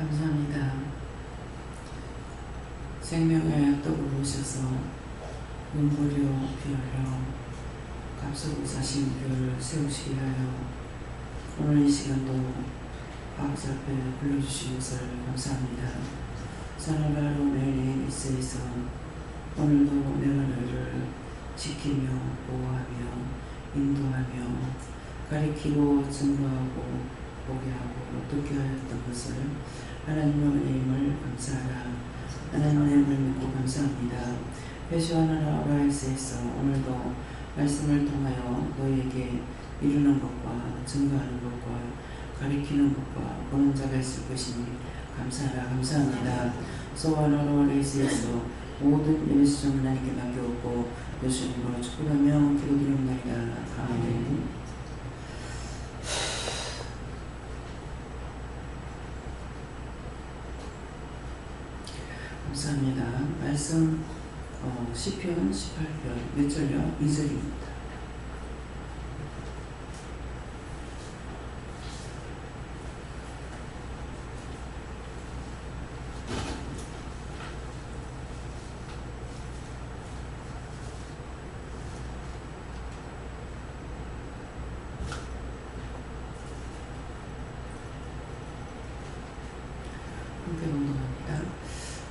감사합니다. 생명의 떡을 오셔서 눈물이요 피 흘려 값으로 사신 교회를 세우시게 하여 오늘 이 시간도 아버지 앞에 불러주신 것을 감사합니다. 사랑하로 매일에 있어 오늘도 내가 너희를 지키며 보호하며 인도하며 가리키고 증거하고 보게 하고 어떻게 하였던 것을 하나님의 은혜임을 감사하라. 하나님의 은혜를 믿고 감사합니다. 회시와 나라 라이스에서 오늘도 말씀을 통하여 너희에게 이루는 것과 증거하는 것과 가리키는 것과 보는 자가 있을 것이니 감사하라. 감사합니다. 소와나라 라이스에서 모든 예배 수정 하나님께 맡겨오고 예수님으로 축복하며 기도드립니다. 아멘. 감사합니다. 말씀 시편 18편 몇 절요? 2절입니다. 함께 공동합니다.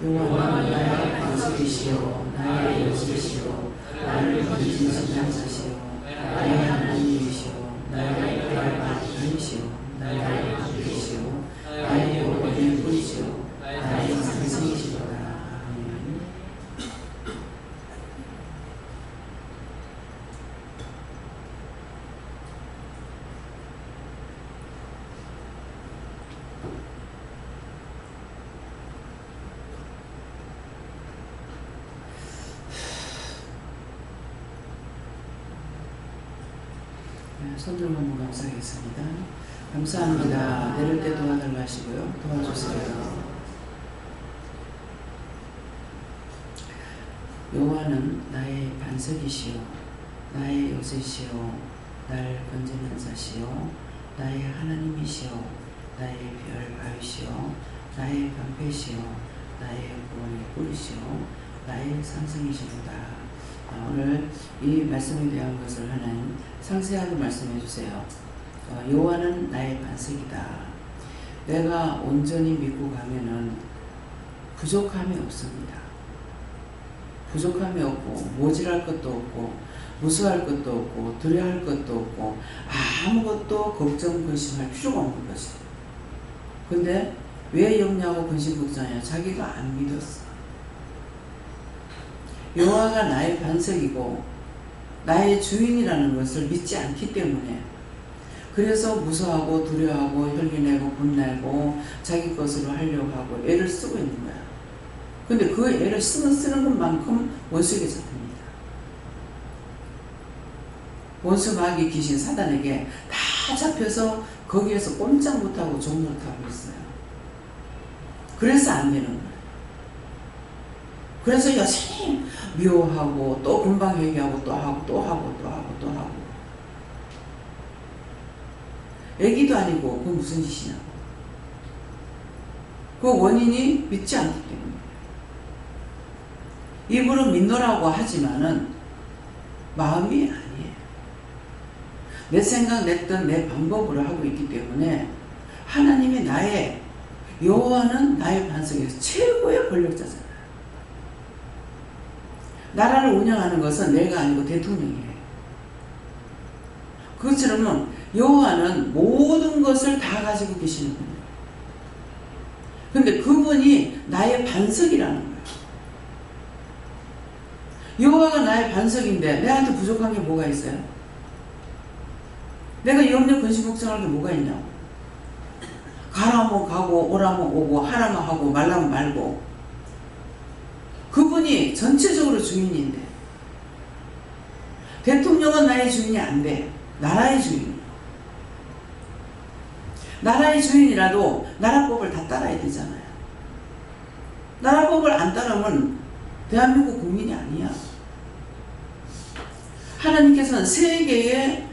여호와는 나의 반석이시요 나의 요새시요 나를 건지시는 자시요 나의 하나님이시요 나의 구원이시요 나의 방패시요 나의 여호와의 뿌리시요 나의 상승이시로다. 아멘. 손들고 한번 감사하겠습니다. 감사합니다. 내릴 때 도와달라 하시고요. 도와주세요. 여호와는 나의 반석이시요 나의 요새시요 날 건지는 자시요 나의 하나님이시요 나의 별 바위시요 나의 방패시요 나의 구원의 뿌리시요 나의 상승이시로다. 오늘 이 말씀에 대한 것을 하나님 상세하게 말씀해 주세요. 여호와는 나의 반석이다. 내가 온전히 믿고 가면은 부족함이 없습니다. 부족함이 없고 모질할 것도 없고 무수할 것도 없고 두려워할 것도 없고 아무것도 걱정 근심할 필요가 없는 것이에요. 근데 왜 염려하고 근심 걱정해요? 자기가 안 믿었어. 여호와가 나의 반석이고 나의 주인이라는 것을 믿지 않기 때문에 그래서 무서워하고 두려워하고 혈기내고 분내고 자기 것으로 하려고 하고 애를 쓰고 있는 거야. 근데 그 애를 쓰는 것만큼 원수에게 잡힙니다. 원수 마귀 귀신 사단에게 다 잡혀서 거기에서 꼼짝 못하고 종노릇하고 있어요. 그래서 안 되는 거예요. 그래서 열심히 미워하고 또 금방 회개하고 또 하고 또 하고 또 하고 또 하고 애기도 아니고 그건 무슨 짓이냐고. 그 원인이 믿지 않기 때문에 입으로 믿노라고 하지만은 마음이 아니에요. 내 생각 내 뜻 내 방법으로 하고 있기 때문에 하나님이 나의 여호와는 나의 반석에서 최고의 권력자잖아요. 나라를 운영하는 것은 내가 아니고 대통령이에요. 그것처럼 여호와는 모든 것을 다 가지고 계시는 분이에요. 근데 그분이 나의 반석이라는 거예요. 여호와가 나의 반석인데 내한테 부족한 게 뭐가 있어요? 내가 염려 근심 걱정할 게 뭐가 있냐고. 가라면 가고 오라면 오고 하라면 하고 말라면 말고. 그분이 전체적으로 주인인데 대통령은 나의 주인이 안 돼. 나라의 주인이야. 나라의 주인이라도 나라법을 다 따라야 되잖아요. 나라법을 안 따르면 대한민국 국민이 아니야. 하나님께서는 세계의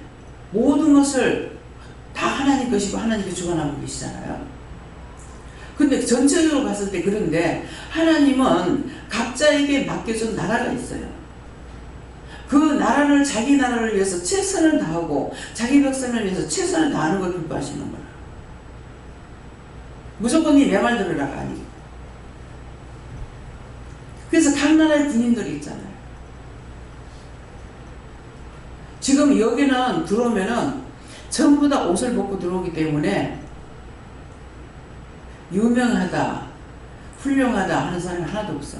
모든 것을 다 하나님 것이고 하나님께 주관하고 계시잖아요. 근데 전체적으로 봤을 때 그런데 하나님은 각자에게 맡겨준 나라가 있어요. 그 나라를 자기 나라를 위해서 최선을 다하고 자기 백성을 위해서 최선을 다하는 걸 기뻐하시는 거라. 무조건 내 말 들으라가 아니고. 그래서 각 나라의 군인들이 있잖아요. 지금 여기는 들어오면은 전부 다 옷을 벗고 들어오기 때문에 유명하다, 훌륭하다 하는 사람이 하나도 없어.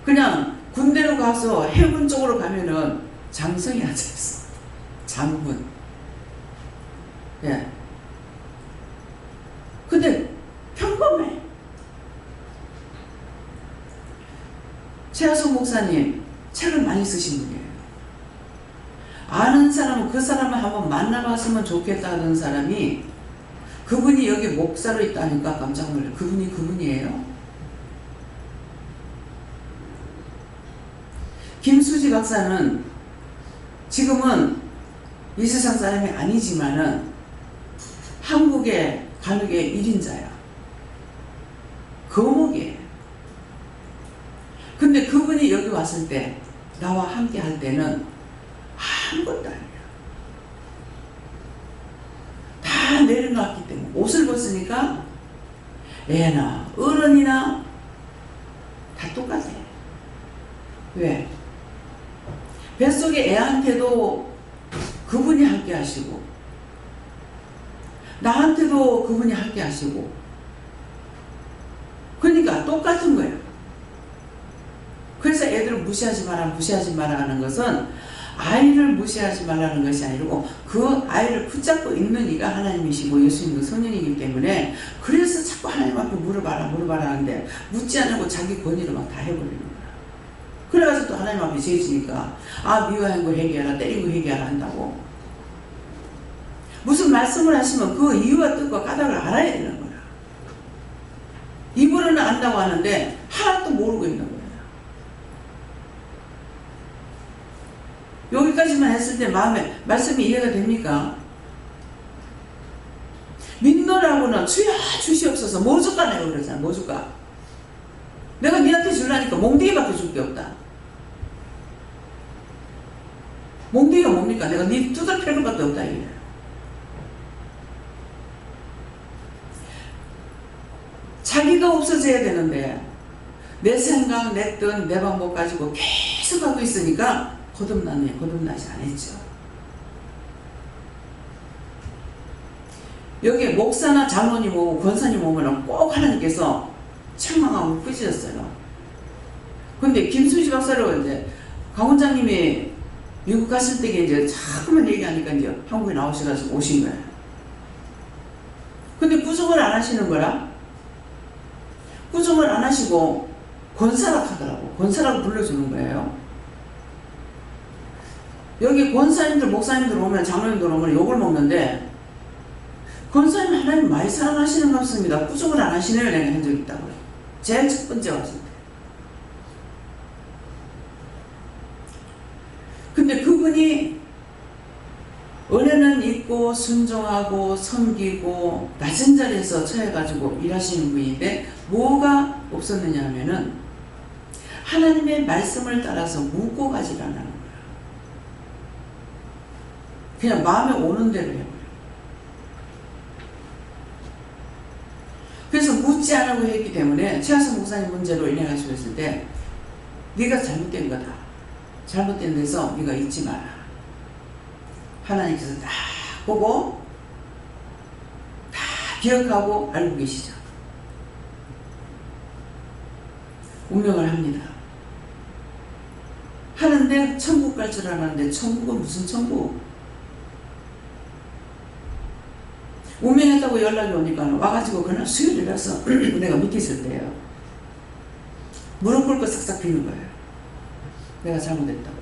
그냥 군대로 가서 해군 쪽으로 가면은 장성이 앉아있어. 장군. 예. 근데 평범해. 최하성 목사님 책을 많이 쓰신 분이에요. 아는 사람은 그 사람을 한번 만나봤으면 좋겠다 하는 사람이 그분이 여기 목사로 있다니까 깜짝 놀라요. 그분이에요. 김수지 박사는 지금은 이 세상 사람이 아니지만은 한국의 관역의 1인자야. 거목이에요. 근데 그분이 여기 왔을 때 나와 함께 할 때는 아무것도 아니야. 다 내려놨기 때문에 옷을 벗으니까 애나 어른이나 다 똑같아. 왜? 뱃속의 애한테도 그분이 함께 하시고 나한테도 그분이 함께 하시고 그러니까 똑같은 거예요. 그래서 애들을 무시하지 마라 하는 것은 아이를 무시하지 말라는 것이 아니고 그 아이를 붙잡고 있는 이가 하나님이시고 예수님도 성령이기 때문에 그래서 자꾸 하나님 앞에 물어봐라 하는데 묻지 않고 자기 권위로 막 다 해버리는 거야. 그래가지고 또 하나님 앞에 죄지니까 미워한 거 회개하라, 때린 거 회개하라 한다고. 무슨 말씀을 하시면 그 이유와 뜻과 까닭을 알아야 되는 거야. 입으로는 안다고 하는데 하나도 모르고 있는 거야. 여기까지만 했을 때 마음에 말씀이 이해가 됩니까? 믿노라고는 주야 주시옵소서 뭐 줄까 내가 그러잖아. 뭐 줄까? 내가 니한테 주려니까 몽둥이밖에 줄 게 없다. 몽둥이가 뭡니까? 내가 니 두들 패는 것도 없다 이게. 자기가 없어져야 되는데 내 생각, 내 뜻, 내 방법 가지고 계속 하고 있으니까 거듭나지 안 했죠. 여기 목사나 장로님 오고 권사님 오면 꼭 하나님께서 책망하고 꾸짖었어요. 근데 김수지 박사로 이제 강 원장님이 미국 갔을 때 이제 자꾸만 얘기하니까 이제 한국에 나오셔가지고 오신 거예요. 근데 부정을 안 하시는 거라? 부정을 안 하시고 권사라 하더라고. 권사라고 불러주는 거예요. 여기 권사님들, 목사님들 오면, 장로님들 오면 욕을 먹는데, 권사님 하나님 많이 사랑하시는 것 같습니다. 부정을 안 하시네요. 내가 한 적이 있다고요. 제일 첫 번째 왔을 때. 근데 그분이 은혜는 있고 순종하고 섬기고 낮은 자리에서 처해가지고 일하시는 분인데 뭐가 없었느냐 하면은 하나님의 말씀을 따라서 묻고 가지를 않는 거예요. 그냥 마음에 오는 대로 해버려요. 그래서 묻지 않으고 했기 때문에 최하성 목사님 문제로 인해 가지고 했을 때 네가 잘못된 거다. 잘못된 데서 네가 잊지 마라. 하나님께서 다 보고 다 기억하고 알고 계시죠. 운명을 합니다. 하는데 천국 갈 줄 알았는데 천국은 무슨 천국? 운명했다고 연락이 오니까 와가지고 그날 수요일이라서 내가 밑에 있을 때예요. 무릎 꿇고 싹싹 비는 거예요. 내가 잘못했다고.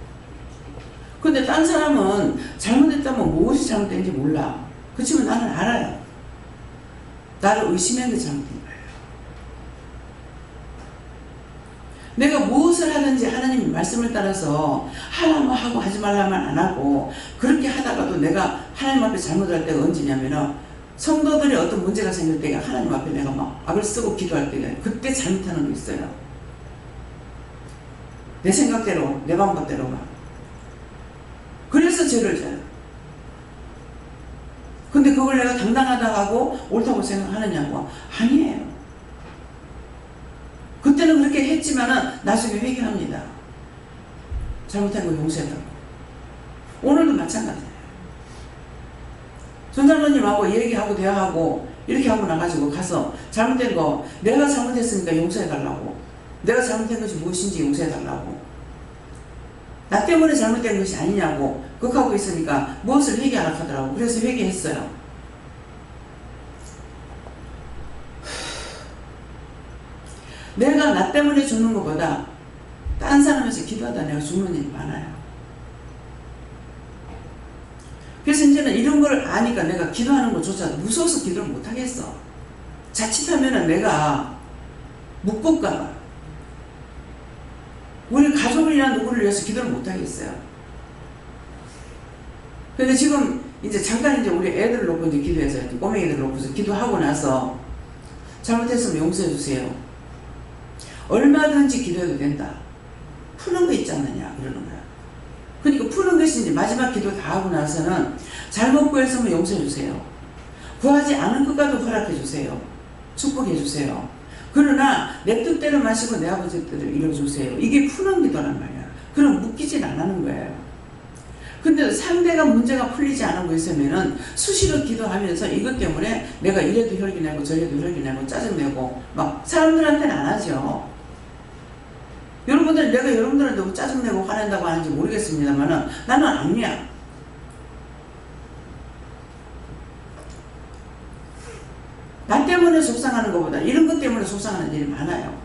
근데 딴 사람은 잘못했다면 무엇이 잘못된지 몰라. 그렇지만 나는 알아요. 나를 의심한 게 잘못된 거예요. 내가 무엇을 하든지 하나님 말씀을 따라서 하라면 하고 하지 말라면 안 하고 그렇게 하다가도 내가 하나님 앞에 잘못할 때가 언제냐면은 성도들이 어떤 문제가 생길 때 하나님 앞에 내가 막 악을 쓰고 기도할 때 그때 잘못하는 거 있어요. 내 생각대로 내 방법대로 막. 그래서 죄를 져요. 근데 그걸 내가 당당하다 하고 옳다고 생각하느냐고. 아니에요. 그때는 그렇게 했지만은 나중에 회개합니다. 잘못한 거 용서해달라고. 오늘도 마찬가지예요. 전장로님하고 얘기하고 대화하고 이렇게 하고 나가지고 가서 잘못된 거 내가 잘못했으니까 용서해달라고. 내가 잘못된 것이 무엇인지 용서해달라고. 나 때문에 잘못된 것이 아니냐고 그렇게 있으니까 무엇을 회개하라 하더라고. 그래서 회개했어요. 내가 나 때문에 죽는 것보다 딴 사람에서 기도하다 내가 죽는 일이 많아요. 그래서 이제는 이런 걸 아니까 내가 기도하는 것조차 무서워서 기도를 못하겠어. 자칫하면은 내가 묵을까봐. 우리 가족이나 누구를 위해서 기도를 못하겠어요. 근데 지금 이제 잠깐 이제 우리 애들 놓고 이제 기도해서 꼬맹이들 놓고서 기도하고 나서 잘못했으면 용서해 주세요. 얼마든지 기도해도 된다. 푸는 거 있지 않느냐 그러는 거야. 그러니까 푸는 것이 이제 마지막 기도 다 하고 나서는 잘못 구했으면 용서해 주세요. 구하지 않은 것과도 허락해 주세요. 축복해 주세요. 그러나 내 뜻대로 마시고 내 아버지 뜻대로 이뤄주세요. 이게 푸는 기도란 말이야. 그럼 묶이진 안 하는 거예요. 근데 상대가 문제가 풀리지 않은 거 있으면은 수시로 기도하면서 이것 때문에 내가 이래도 혈기내고 저래도 혈기내고 짜증내고 막 사람들한테는 안 하죠. 여러분들 내가 여러분들한테 짜증내고 화낸다고 하는지 모르겠습니다만은 나는 아니야. 나 때문에 속상하는 것보다 이런 것 때문에 속상하는 일이 많아요.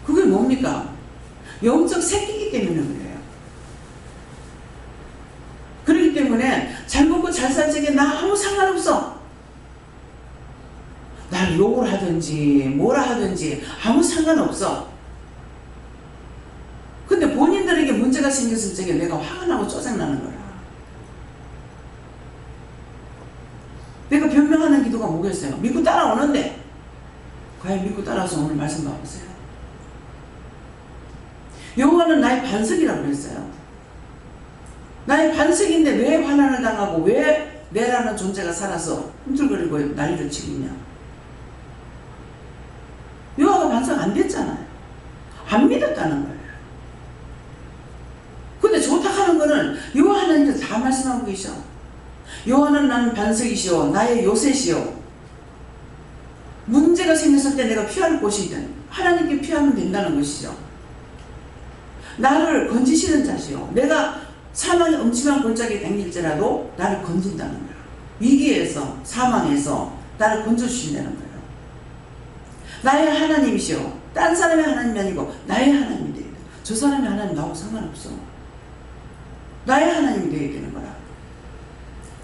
그게 뭡니까? 영적 새끼기 때문에 그래요. 그렇기 때문에 잘 먹고 잘 살 적에 나 아무 상관없어. 날 욕을 하든지 뭐라 하든지 아무 상관없어. 근데 본인들에게 문제가 생겼을 적에 내가 화가 나고 짜증나는 거야. 내가 변명하는 기도가 뭐겠어요? 믿고 따라오는데 과연 믿고 따라와서 오늘 말씀 봐보세요. 여호와는 나의 반석이라고 했어요. 나의 반석인데 왜 환난을 당하고 왜 내라는 존재가 살아서 꿈틀거리고 난리를 치고 있냐. 여호와가 반석 안 됐잖아요. 안 믿었다는 거예요. 근데 좋다 하는 거는 여호와 하나님도 다 말씀하고 계셔. 여호와는 나는 반석이시오 나의 요새시오. 문제가 생겼을 때 내가 피할 곳이든 하나님께 피하면 된다는 것이죠. 나를 건지시는 자시오. 내가 사망의 음침한 골짜기에 댕길지라도 나를 건진다는 거야. 위기에서 사망에서 나를 건져주신다는 거예요. 나의 하나님이시오. 딴 사람의 하나님이 아니고 나의 하나님이 되어야 돼. 저 사람의 하나님 나하고 상관없어. 나의 하나님이 되어야 되는 거라.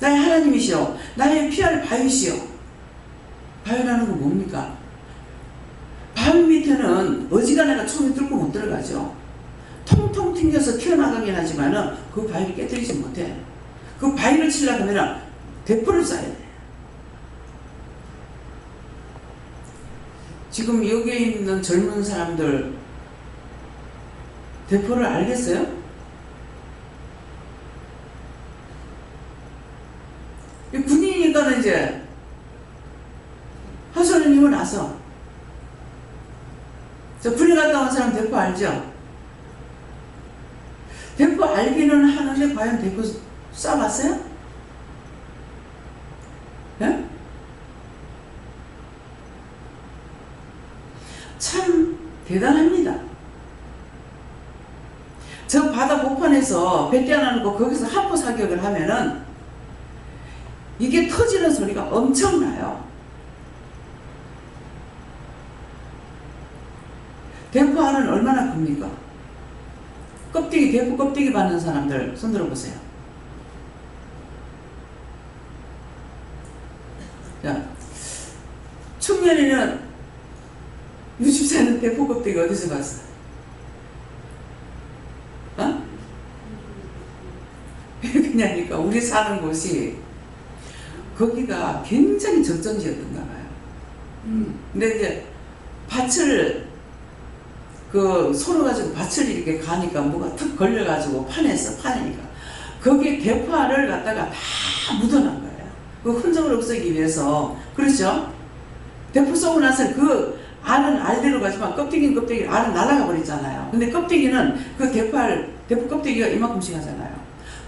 나의 하나님이시오. 나의 피할 바위시오. 바위라는 건 뭡니까? 바위 밑에는 어지간하가 총이 뚫고 못 들어가죠. 통통 튕겨서 튀어나가긴 하지만은 그 바위를 깨뜨리지 못해. 그 바위를 치려고 하면 대포를 쏴야 돼. 지금 여기에 있는 젊은 사람들 대포를 알겠어요? 군인이니까는 이제 하소연이 이고 나서 저 군인 갔다 온 사람 대포 알죠? 대포 알기는 하는데 과연 대포 쏴봤어요? 네? 참 대단합니다. 저 바다 보판에서 배 떼어나는 거기서 한포 사격을 하면은 이게 터지는 소리가 엄청나요. 대포 알은 얼마나 큽니까? 껍데기, 대포 껍데기 받는 사람들 손 들어보세요. 자, 충년이는 유집사는 대포 껍데기 어디서 봤어? 어? 왜 그러냐니까 우리 사는 곳이 거기가 굉장히 적정지였던가 봐요. 근데 이제 밭을 소로 가지고 밭을 이렇게 가니까 뭐가 툭 걸려가지고 파니까 거기에 대파를 갖다가 다 묻어난 거예요. 그 흔적을 없애기 위해서. 그렇죠? 대파 쏘고 나서 그 알은 알대로 가지만 껍데기는 껍데기, 알은 날아가 버리잖아요. 근데 껍데기는 그 대파 껍데기가 이만큼씩 하잖아요.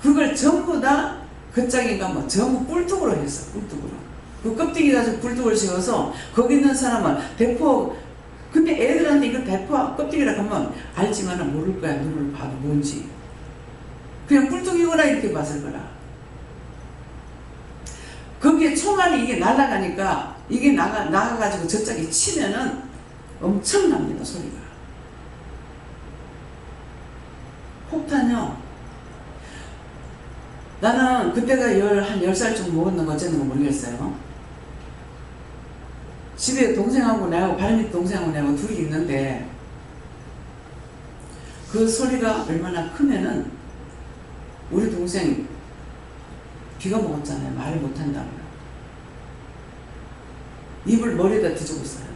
그걸 전부 다 겉짝인가 뭐 전부 꿀뚝으로 했어. 꿀뚝으로. 그 껍데기 가지고 꿀뚝을 씌워서 거기 있는 사람은 대파, 근데 애들한테 이거 대파 껍데기라 하면 알지만은 모를 거야. 눈을 봐도 뭔지. 그냥 꿀뚝이구나 이렇게 봤을 거라. 거기에 총알이 이게 날아가니까 이게 나가가지고 저짝에 치면은 엄청납니다, 소리가. 폭탄요. 나는 그때가 한 10살쯤 먹었는 거 어쨌는 모르겠어요. 집에 동생하고 내하고 발밑 동생하고 내하고 둘이 있는데 그 소리가 얼마나 크면은 우리 동생 귀가 먹었잖아요. 말을 못한다고요. 입을 머리에다 뒤집고 있어요.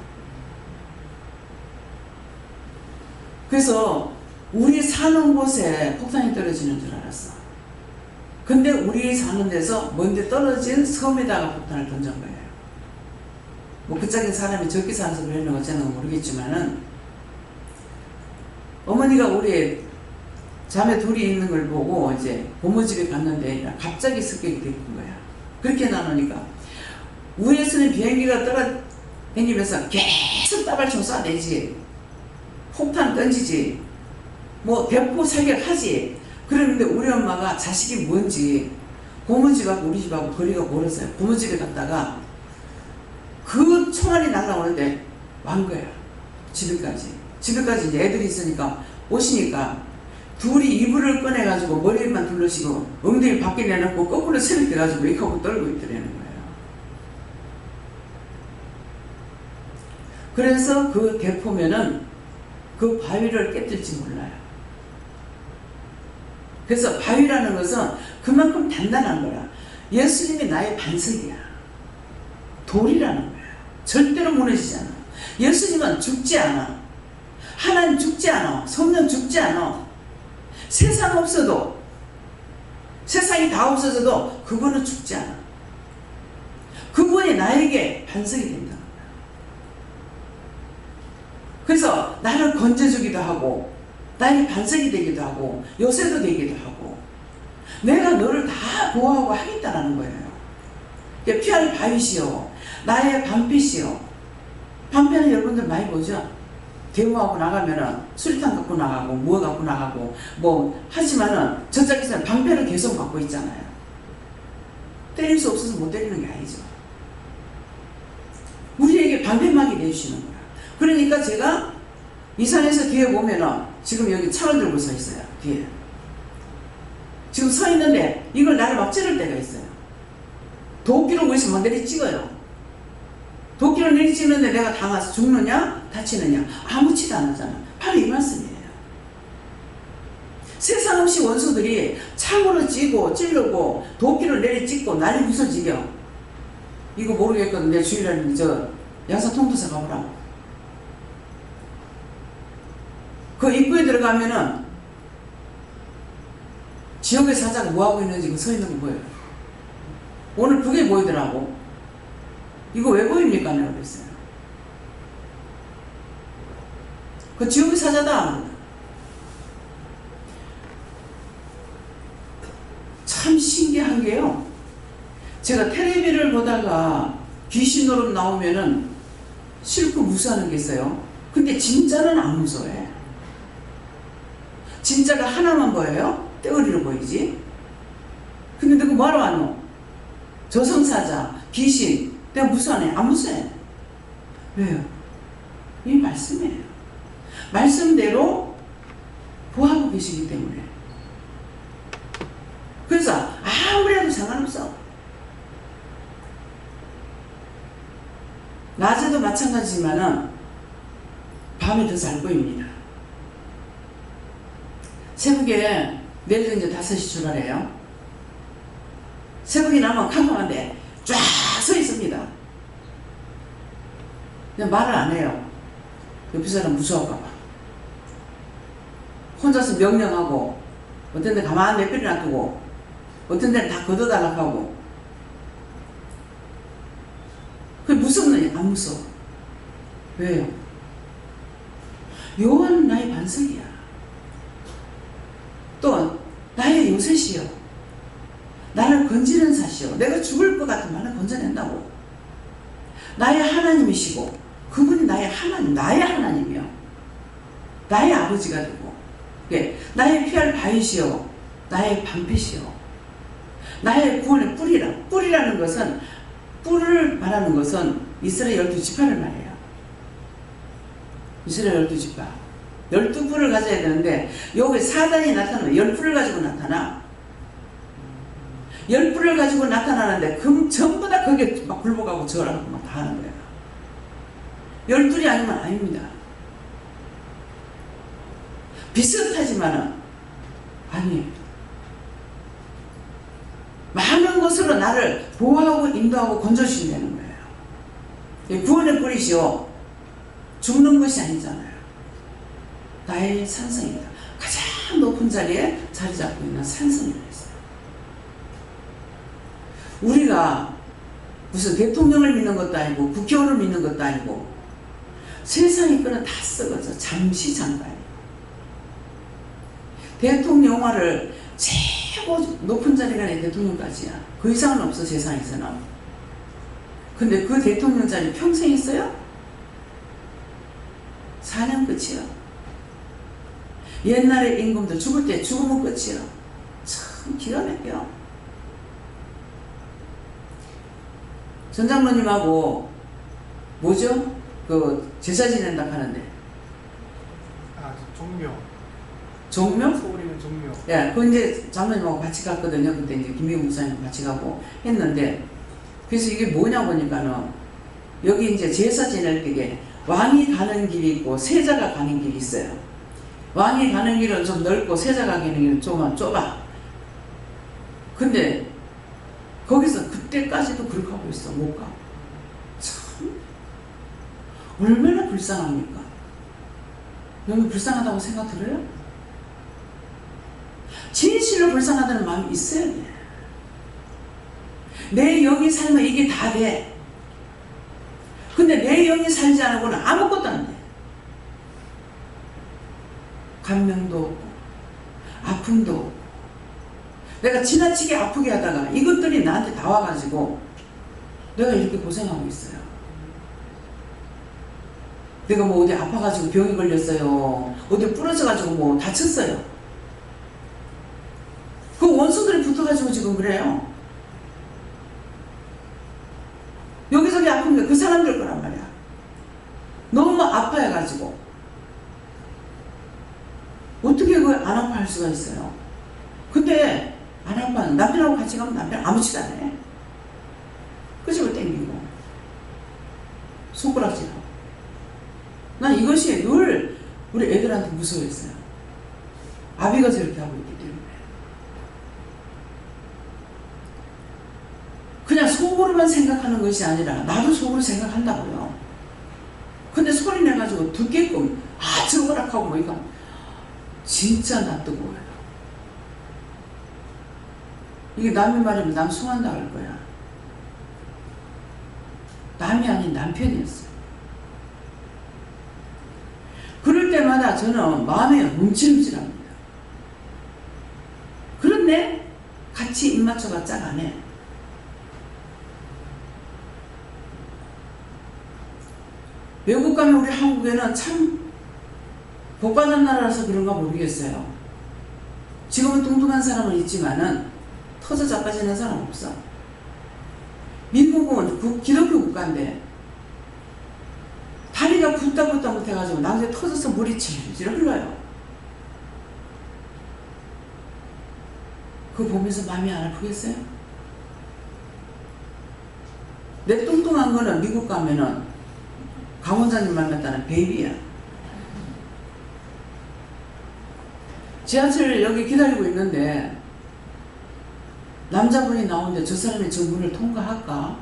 그래서 우리 사는 곳에 폭탄이 떨어지는 줄 알았어. 근데 우리 사는 데서 먼데 떨어진 섬에다가 폭탄을 던진 거예요. 뭐 그짝인 사람이 적게 살아서 그랬는지 어쩌는 모르겠지만은 어머니가 우리 자매 둘이 있는 걸 보고 이제 고모집에 갔는데 갑자기 습격이 됐던 거야. 그렇게 나누니까 위에서는 비행기가 떨어다니면서 계속 따발총 쏴대지, 폭탄 던지지, 뭐 대포 사격하지. 그러는데 우리 엄마가 자식이 뭔지 고모집하고 우리 집하고 거리가 멀었어요. 고모집에 갔다가 그 총알이 날라오는데 완 거야. 집에까지 이제 애들이 있으니까 오시니까 둘이 이불을 꺼내가지고 머리만 둘러시고 엉덩이 밖에 내놓고 거꾸로 세력돼가지고 이렇게 하고 떨고 있더라는 거예요. 그래서 그 대포면은 그 바위를 깨뜨릴지 몰라요. 그래서 바위라는 것은 그만큼 단단한 거야. 예수님이 나의 반석이야. 돌이라는 거야. 절대로 무너지지 않아. 예수님은 죽지 않아. 하나님 죽지 않아. 성령 죽지 않아. 세상 없어도, 세상이 다 없어져도 그분은 죽지 않아. 그분이 나에게 반석이 된다. 그래서 나를 건져주기도 하고 나의 반석이 되기도 하고 요새도 되기도 하고 내가 너를 다 보호하고 하겠다라는 거예요. 피할 바위시오, 나의 방패시오. 방패는 여러분들 많이 보죠? 데모하고 나가면은 수리탄 갖고 나가고 뭐 갖고 나가고 뭐 하지만은 저쪽에서는 방패를 계속 갖고 있잖아요. 때릴 수 없어서 못 때리는 게 아니죠. 우리에게 방패막이 내주시는 거야. 그러니까 제가 이 산에서 뒤에 보면은 지금 여기 차를 들고 서 있어요. 뒤에 지금 서 있는데 이걸 나를 막 찌를 때가 있어요. 도끼로 거기서 막 내리 찍어요. 도끼로 내리 찍는데 내가 당해서 죽느냐 다치느냐 아무치도 안 하잖아. 바로 이 말씀이에요. 세상 없이 원수들이 창으로 찌고 찌르고 도끼를 내리 찍고 난리 부서지겨. 이거 모르겠거든. 내 주일날 양산통도사 가보라고. 그 입구에 들어가면은 지역의 사자가 뭐하고 있는지 서 있는 거 보여요. 오늘 그게 보이더라고. 이거 왜 보입니까? 내가 그랬어요. 그 지옥의 사자다. 참 신기한 게요. 제가 텔레비를 보다가 귀신 노릇 나오면은 싫고 무서워하는 게 있어요. 근데 진짜는 안 무서워해. 진짜가 하나만 보여요? 떼거리로 보이지? 근데 누구 뭐하러 왔노? 저승사자, 귀신, 내가 무서워하네? 안 무서워해. 왜요? 이 말씀이에요. 말씀대로 보호하고 계시기 때문에. 그래서 아무래도 상관없어. 낮에도 마찬가지지만은 밤에 더 잘 보입니다. 새벽에 내일 이제 5시 출발해요. 새벽이 나면 캄캄한데 쫙 서 있습니다. 그냥 말을 안 해요. 옆에 사람 무서워할까봐. 혼자서 명령하고, 어떤 데 가만히 몇 개를 놔두고, 어떤 데는 다 걷어달라고 하고. 그게 무섭느냐? 안 무서워. 왜요? 요한은 나의 반석이야. 또 나의 요새시여, 나를 건지는 사시오. 내가 죽을 것 같으면 나를 건져낸다고. 나의 하나님이시고, 그분이 나의 하나님, 나의 하나님이요, 나의 아버지가 되고, 예, 나의 피할 바위시여, 나의 방패시여, 나의 구원의 뿌리라는 것은, 뿔을 말하는 것은 이스라엘 12지파를 말해요. 이스라엘 12지파 12뿔을 가져야 되는데, 여기 사단이 나타나면 10뿔을 가지고 나타나. 10뿔을 가지고 나타나는데 그럼 전부 다 거기에 막 굴복하고 절하고 막 다 하는 거예요. 12이 아니면 아닙니다. 비슷하지만은 아니에요. 많은 것으로 나를 보호하고 인도하고 건져주신다는 거예요. 구원의 뿌리시오. 죽는 것이 아니잖아요. 나의 산성이다. 가장 높은 자리에 자리 잡고 있는 산성이라 했어요. 우리가 무슨 대통령을 믿는 것도 아니고 국회의원을 믿는 것도 아니고 세상의 거는 다 썩어져. 잠시 잠깐. 대통령화를 최고 높은 자리가 내 대통령까지야. 그 이상은 없어, 세상에서는. 근데 그 대통령 자리 평생 있어요? 4년 끝이요. 옛날에 임금도 죽을 때 죽으면 끝이요. 참 기가 막혀. 전 장로님하고 뭐죠? 그 제사 지낸다 하는데. 아, 종묘. 종묘? 서울이면 종묘. 예, 그 이제 장로님하고 같이 갔거든요. 그때 이제 김미경 목사님 같이 가고 했는데, 그래서 이게 뭐냐 보니까는 여기 이제 제사 지낼 때에 왕이 가는 길이 있고 세자가 가는 길이 있어요. 왕이 가는 길은 좀 넓고 세자가 가는 길은 좀 좁아. 근데 거기서 그때까지도 그렇게 하고 있어. 못 가. 참 얼마나 불쌍합니까? 여러분 불쌍하다고 생각 들어요? 진실로 불쌍하다는 마음이 있어야 돼. 내 영이 살면 이게 다 돼. 근데 내 영이 살지 않고는 아무것도 안 돼. 감명도 없고 아픔도 없고, 내가 지나치게 아프게 하다가 이것들이 나한테 다 와가지고 내가 이렇게 고생하고 있어요. 내가 뭐 어디 아파가지고 병이 걸렸어요. 어디 부러져가지고 뭐 다쳤어요. 그 원수들이 붙어가지고 지금 그래요. 여기저기 아픈 게 그 사람들 거란 말이야. 너무 아파해가지고 어떻게 그걸 안 아파할 수가 있어요. 근데 안 아파하는 남편하고 같이 가면 남편 아무 짓 안 해. 끄집어 땡기고 손가락질하고. 난 이것이 늘 우리 애들한테 무서워했어요. 아비가 저렇게 하고 있기 때문에. 그냥 속으로만 생각하는 것이 아니라 나도 속으로 생각한다고요. 근데 소리 내가지고 듣게끔 저거락하고 뭐 이거 진짜 나 뜨거워요. 이게 남의 말이면 남 송한다 할 거야. 남이 아닌 남편이었어요. 그럴 때마다 저는 마음에 움찔움찔합니다. 그런데 같이 입 맞춰가 짝 안 해. 외국 가면 우리 한국에는 참 복받은 나라라서 그런가 모르겠어요. 지금은 뚱뚱한 사람은 있지만은 터져 자빠지는 사람 없어. 미국은 기독교 국가인데 다리가 붓다 못해가지고 나중에 터져서 물이 질질 흘러요. 그거 보면서 마음이 안 아프겠어요? 내 뚱뚱한 거는 미국 가면은 강원장님 만났다는 베이비야. 지하철 여기 기다리고 있는데 남자분이 나오는데 저 사람이 저 문을 통과할까?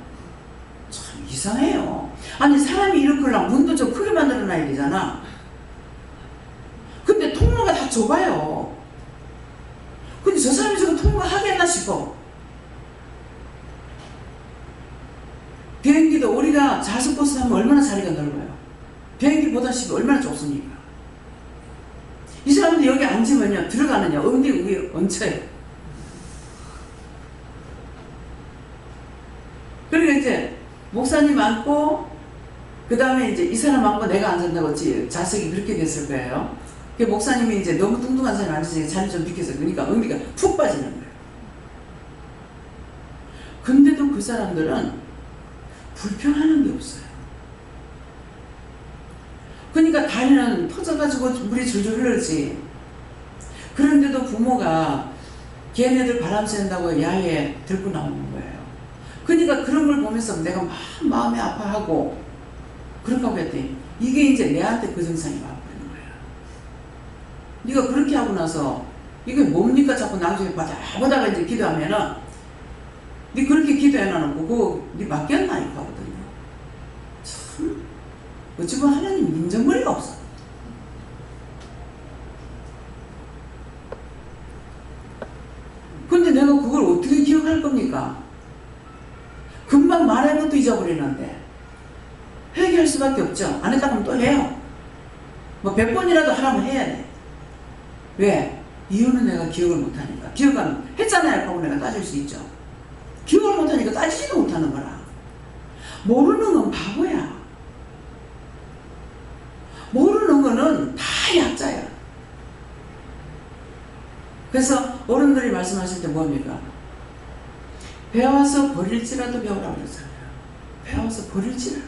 참 이상해요. 아니 사람이 이렇게랑 문도 좀 크게 만들어놔야 되잖아. 근데 통로가 다 좁아요. 근데 저 사람이 저거 통과하겠나 싶어. 비행기도 우리가 좌석 버스 하면 얼마나 자리가 넓어요. 비행기 보다시피 얼마나 좁습니까? 이 사람들 여기 앉으면요 들어가느냐 엉덩이 위에 얹혀요. 그러니까 이제 목사님 앉고 그 다음에 이제 이 사람 앉고 내가 앉았다고 좌석이 그렇게 됐을 거예요. 그 목사님이 이제 너무 뚱뚱한 사람이 앉으니까 자리 좀 비켜서 그러니까 엉덩이가 푹 빠지는 거예요. 근데도 그 사람들은 불평하는 게 없어요. 그러니까 다리는 터져가지고 물이 줄줄 흐르지. 그런데도 부모가 걔네들 바람 쐰다고 야외에 들고 나오는 거예요. 그러니까 그런 걸 보면서 내가 막 마음이 아파하고 그렇다고 했더니 이게 이제 내한테 그 증상이 와버리는 거야. 네가 그렇게 하고 나서 이게 뭡니까 자꾸 나중에 바다보다가 이제 기도하면은 네 그렇게 기도해놔놓고 그거 네 맡겼나 이거 하거든요. 참 어찌 보면 하나님 인정머리가 없어. 근데 내가 그걸 어떻게 기억할 겁니까? 금방 말하는 것도 잊어버리는데 회개할 수밖에 없죠. 안 했다 하면 또 해요. 뭐 100번이라도 하라면 해야 돼. 왜? 이유는 내가 기억을 못하니까. 기억은 했잖아요 하고 내가 따질 수 있죠. 기억을 못하니까 따지지도 못하는 거라. 모르는 건 바보야. 모르는 거는 다 약자야. 그래서 어른들이 말씀하실 때 뭡니까? 배워서 버릴지라도 배우라고 그러잖아요. 배워서 버릴지라도.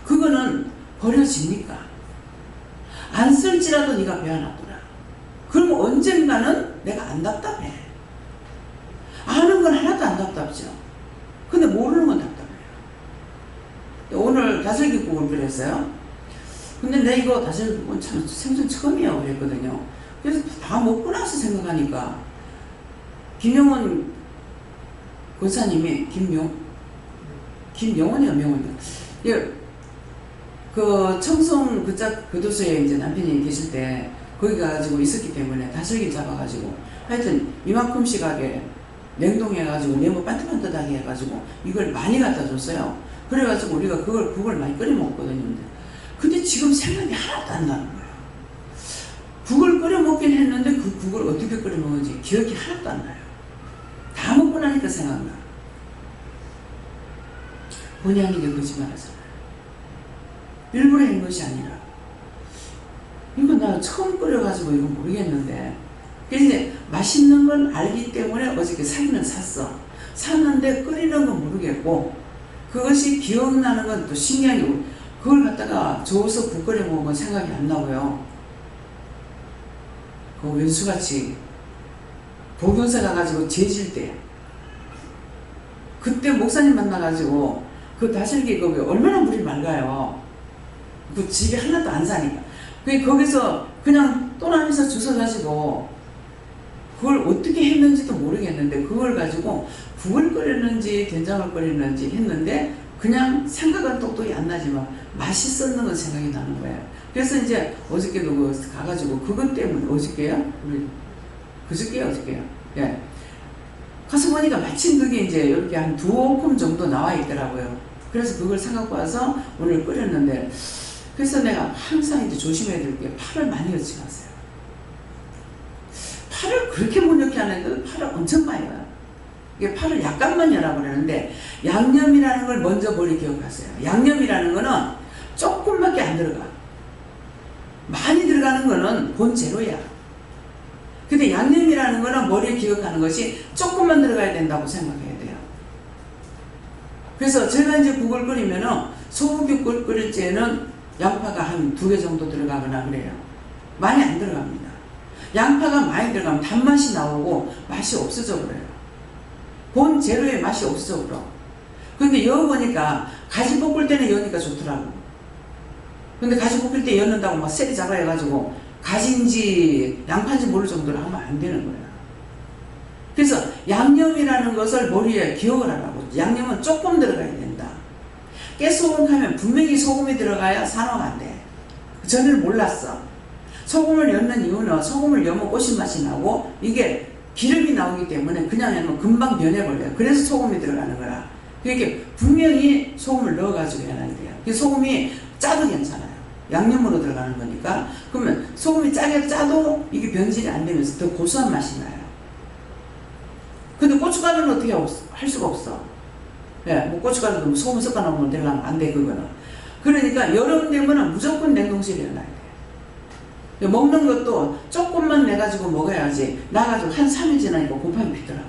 그거는 버려집니까? 안 쓸지라도 네가 배워놨더라. 그럼 언젠가는 내가 안 답답해. 아는 건 하나도 안 답답죠. 근데 모르는 건 답답해요. 오늘 다슬기국을 끓였어요. 근데 내 이거 다슬기국은 참 생전 처음이에요 그랬거든요. 그래서 다 먹고 나서 생각하니까 김영원 권사님이 김영원이요 명원이요. 예, 그 청송 교도소에 이제 남편이 계실 때 거기 가가지고 있었기 때문에 다슬기 잡아가지고 하여튼 이만큼씩 하게 냉동해가지고 네모 반듯반듯하게 해가지고 이걸 많이 갖다 줬어요. 그래가지고 우리가 국을 많이 끓여 먹거든요. 근데 지금 생각이 하나도 안 나는 거예요. 국을 끓여 먹긴 했는데 그 국을 어떻게 끓여 먹는지 기억이 하나도 안 나요. 다 먹고 나니까 생각나. 본의 아니게 거짓말하잖아요. 일부러 한 것이 아니라 이거 나 처음 끓여가지고 이거 모르겠는데 이제 맛있는 건 알기 때문에 어저께 사기는 샀어. 샀는데 끓이는 건 모르겠고 그것이 기억나는 건 또 신기하게 그걸 갖다가 저어서 국 끓여 먹은 건 생각이 안 나고요. 그 왼수같이 보교사 가가지고 재질 때 그때 목사님 만나가지고 그 다슬기 그 얼마나 물이 맑아요. 그 집에 하나도 안 사니까. 거기서 그냥 또나미서 주워가지고 그걸 어떻게 했는지도 모르겠는데 그걸 가지고 국을 끓였는지 된장을 끓였는지 했는데 그냥 생각은 똑똑히 안 나지만 맛있었는 건 생각이 나는 거예요. 그래서 이제 어저께도 가가지고 그것 때문에 어저께요? 그저께요? 어저께요? 예. 가서 보니까 마침 그게 이제 이렇게 한 2오금 정도 나와 있더라고요. 그래서 그걸 사갖고 와서 오늘 끓였는데 그래서 내가 항상 이제 조심해야 될 게 팔을 많이 넣지 마세요. 팔을 그렇게 못 넣게 하는데 팔을 엄청 많이 넣어요. 이게 팔을 약간만 열라고 그러는데 양념이라는 걸 먼저 머리 기억하세요. 양념이라는 거는 조금밖에 안 들어가. 많이 들어가는 거는 본재료야. 근데 양념이라는 거는 머리에 기억하는 것이 조금만 들어가야 된다고 생각해야 돼요. 그래서 제가 이제 국을 끓이면은 소고기국을 끓일 때는 양파가 한 2개 정도 들어가거나 그래요. 많이 안 들어갑니다. 양파가 많이 들어가면 단맛이 나오고 맛이 없어져 버려요. 본 재료의 맛이 없어져 버려. 근데 여보니까 가지 볶을 때는 여니까 좋더라고. 근데 가지 볶을 때 여는다고 막 셀이 작아해가지고 가지인지 양파인지 모를 정도로 하면 안 되는 거야. 그래서 양념이라는 것을 머리에 기억을 하라고. 양념은 조금 들어가야 된다. 깨소금 하면 분명히 소금이 들어가야 산화가 안 돼. 저는 몰랐어. 소금을 넣는 이유는 소금을 넣으면 꼬신 맛이 나고 이게 기름이 나오기 때문에 그냥 하면 금방 변해버려요. 그래서 소금이 들어가는 거라. 그러니까 분명히 소금을 넣어가지고 해야 돼요. 소금이 짜도 괜찮아요. 양념으로 들어가는 거니까. 그러면 소금이 짜게 짜도 이게 변질이 안 되면서 더 고소한 맛이 나요. 근데 고춧가루는 어떻게 할 수가 없어. 예, 뭐 고춧가루도 뭐 소금 섞어 놓으면 되려면 안 돼, 그거는. 그러니까 여름 되면은 무조건 냉동실에 넣어야 돼. 먹는 것도 조금만 내가지고 먹어야지. 나가지고 한 3일 지나니까 곰팡이 피더라고.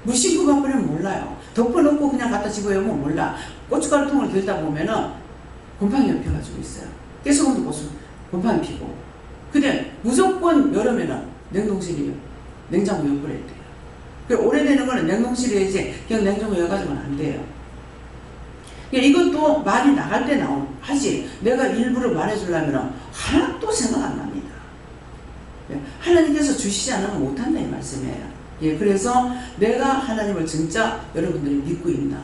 물 씻고 가버리면 몰라요. 덮어놓고 그냥 갖다 집어오면 몰라. 고춧가루 통을 들다 보면은 곰팡이가 피어가지고 있어요. 깨소금도 곰팡이 피고. 근데 무조건 여름에는 냉동실이 냉장고 옆으로 해야 돼요. 오래되는 거는 냉동실에 해야지 그냥 냉장고 여가지고는 안 돼요. 이것도 말이 나갈 때 하지. 내가 일부러 말해주려면 하나도 생각 안 납니다. 하나님께서 주시지 않으면 못한다 이 말씀이에요. 그래서 내가 하나님을 진짜 여러분들이 믿고 있나?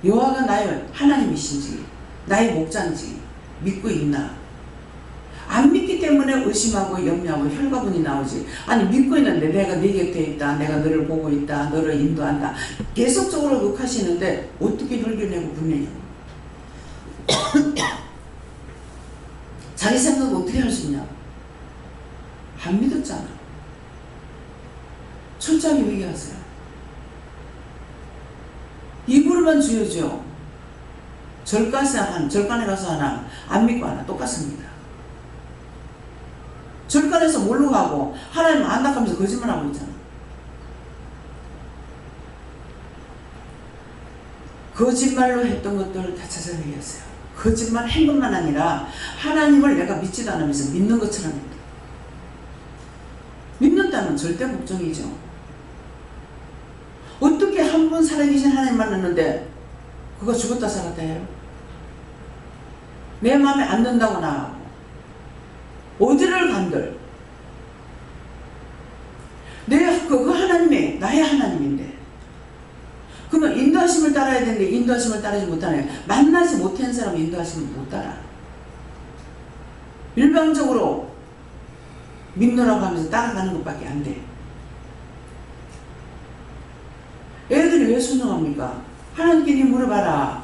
여호와가 나의 하나님이신지 나의 목자인지 믿고 있나? 안 믿기 때문에 의심하고 염려하고 혈가분이 나오지. 아니 믿고 있는데 내가 네 곁에 있다. 내가 너를 보고 있다. 너를 인도한다. 계속적으로 욕하시는데 어떻게 혈기내고 분내냐고. 자기 생각 어떻게 할 수 있냐? 안 믿었잖아. 철저하게 회개하세요. 입으로만 주여줘. 절간에 가서 하나, 안 믿고 하나 똑같습니다. 절간에서 뭘로 가고 하나님 안다 하면서 거짓말하고 있잖아. 거짓말로 했던 것들을 다 찾아 회개하세요. 거짓말 한 것만 아니라 하나님을 내가 믿지도 않으면서 믿는 것처럼 했다. 믿는다면 절대 걱정이죠. 어떻게 한 분 살아계신 하나님 만났는데 그거 죽었다 살았다 해요? 내 마음에 안 든다고 나하고 어디를 간들 내가 그거 하나님의 나의 하나님인데 그러면 인도하심을 따라야 되는데 인도하심을 따르지 못하네. 만나지 못한 사람은 인도하심을 못 따라. 일방적으로 믿노라고 하면서 따라가는 것밖에 안 돼. 애들이 왜 순종합니까? 하나님께 니 물어봐라.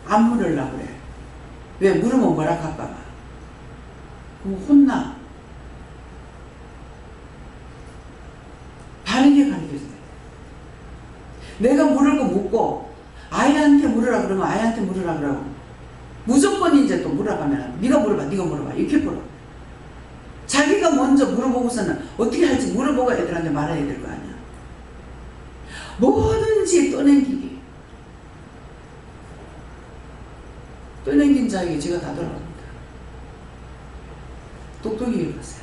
안 물으려고 그래. 왜? 물으면 뭐라 할까봐. 그럼 혼나. 바르게 가르쳐줘야 돼. 내가 물을 거 묻고 아이한테 물으라 그러면 아이한테 물으라 그러고 무조건 이제 또 물어가면 네가 물어봐 이렇게 물어. 자기가 먼저 물어보고서는 어떻게 할지 물어보고 애들한테 말해야 될 거 아니야. 뭐든지 떠넘기기. 떠넘긴 자에게 제가 다 돌아갑니다. 똑똑히 읽으세요.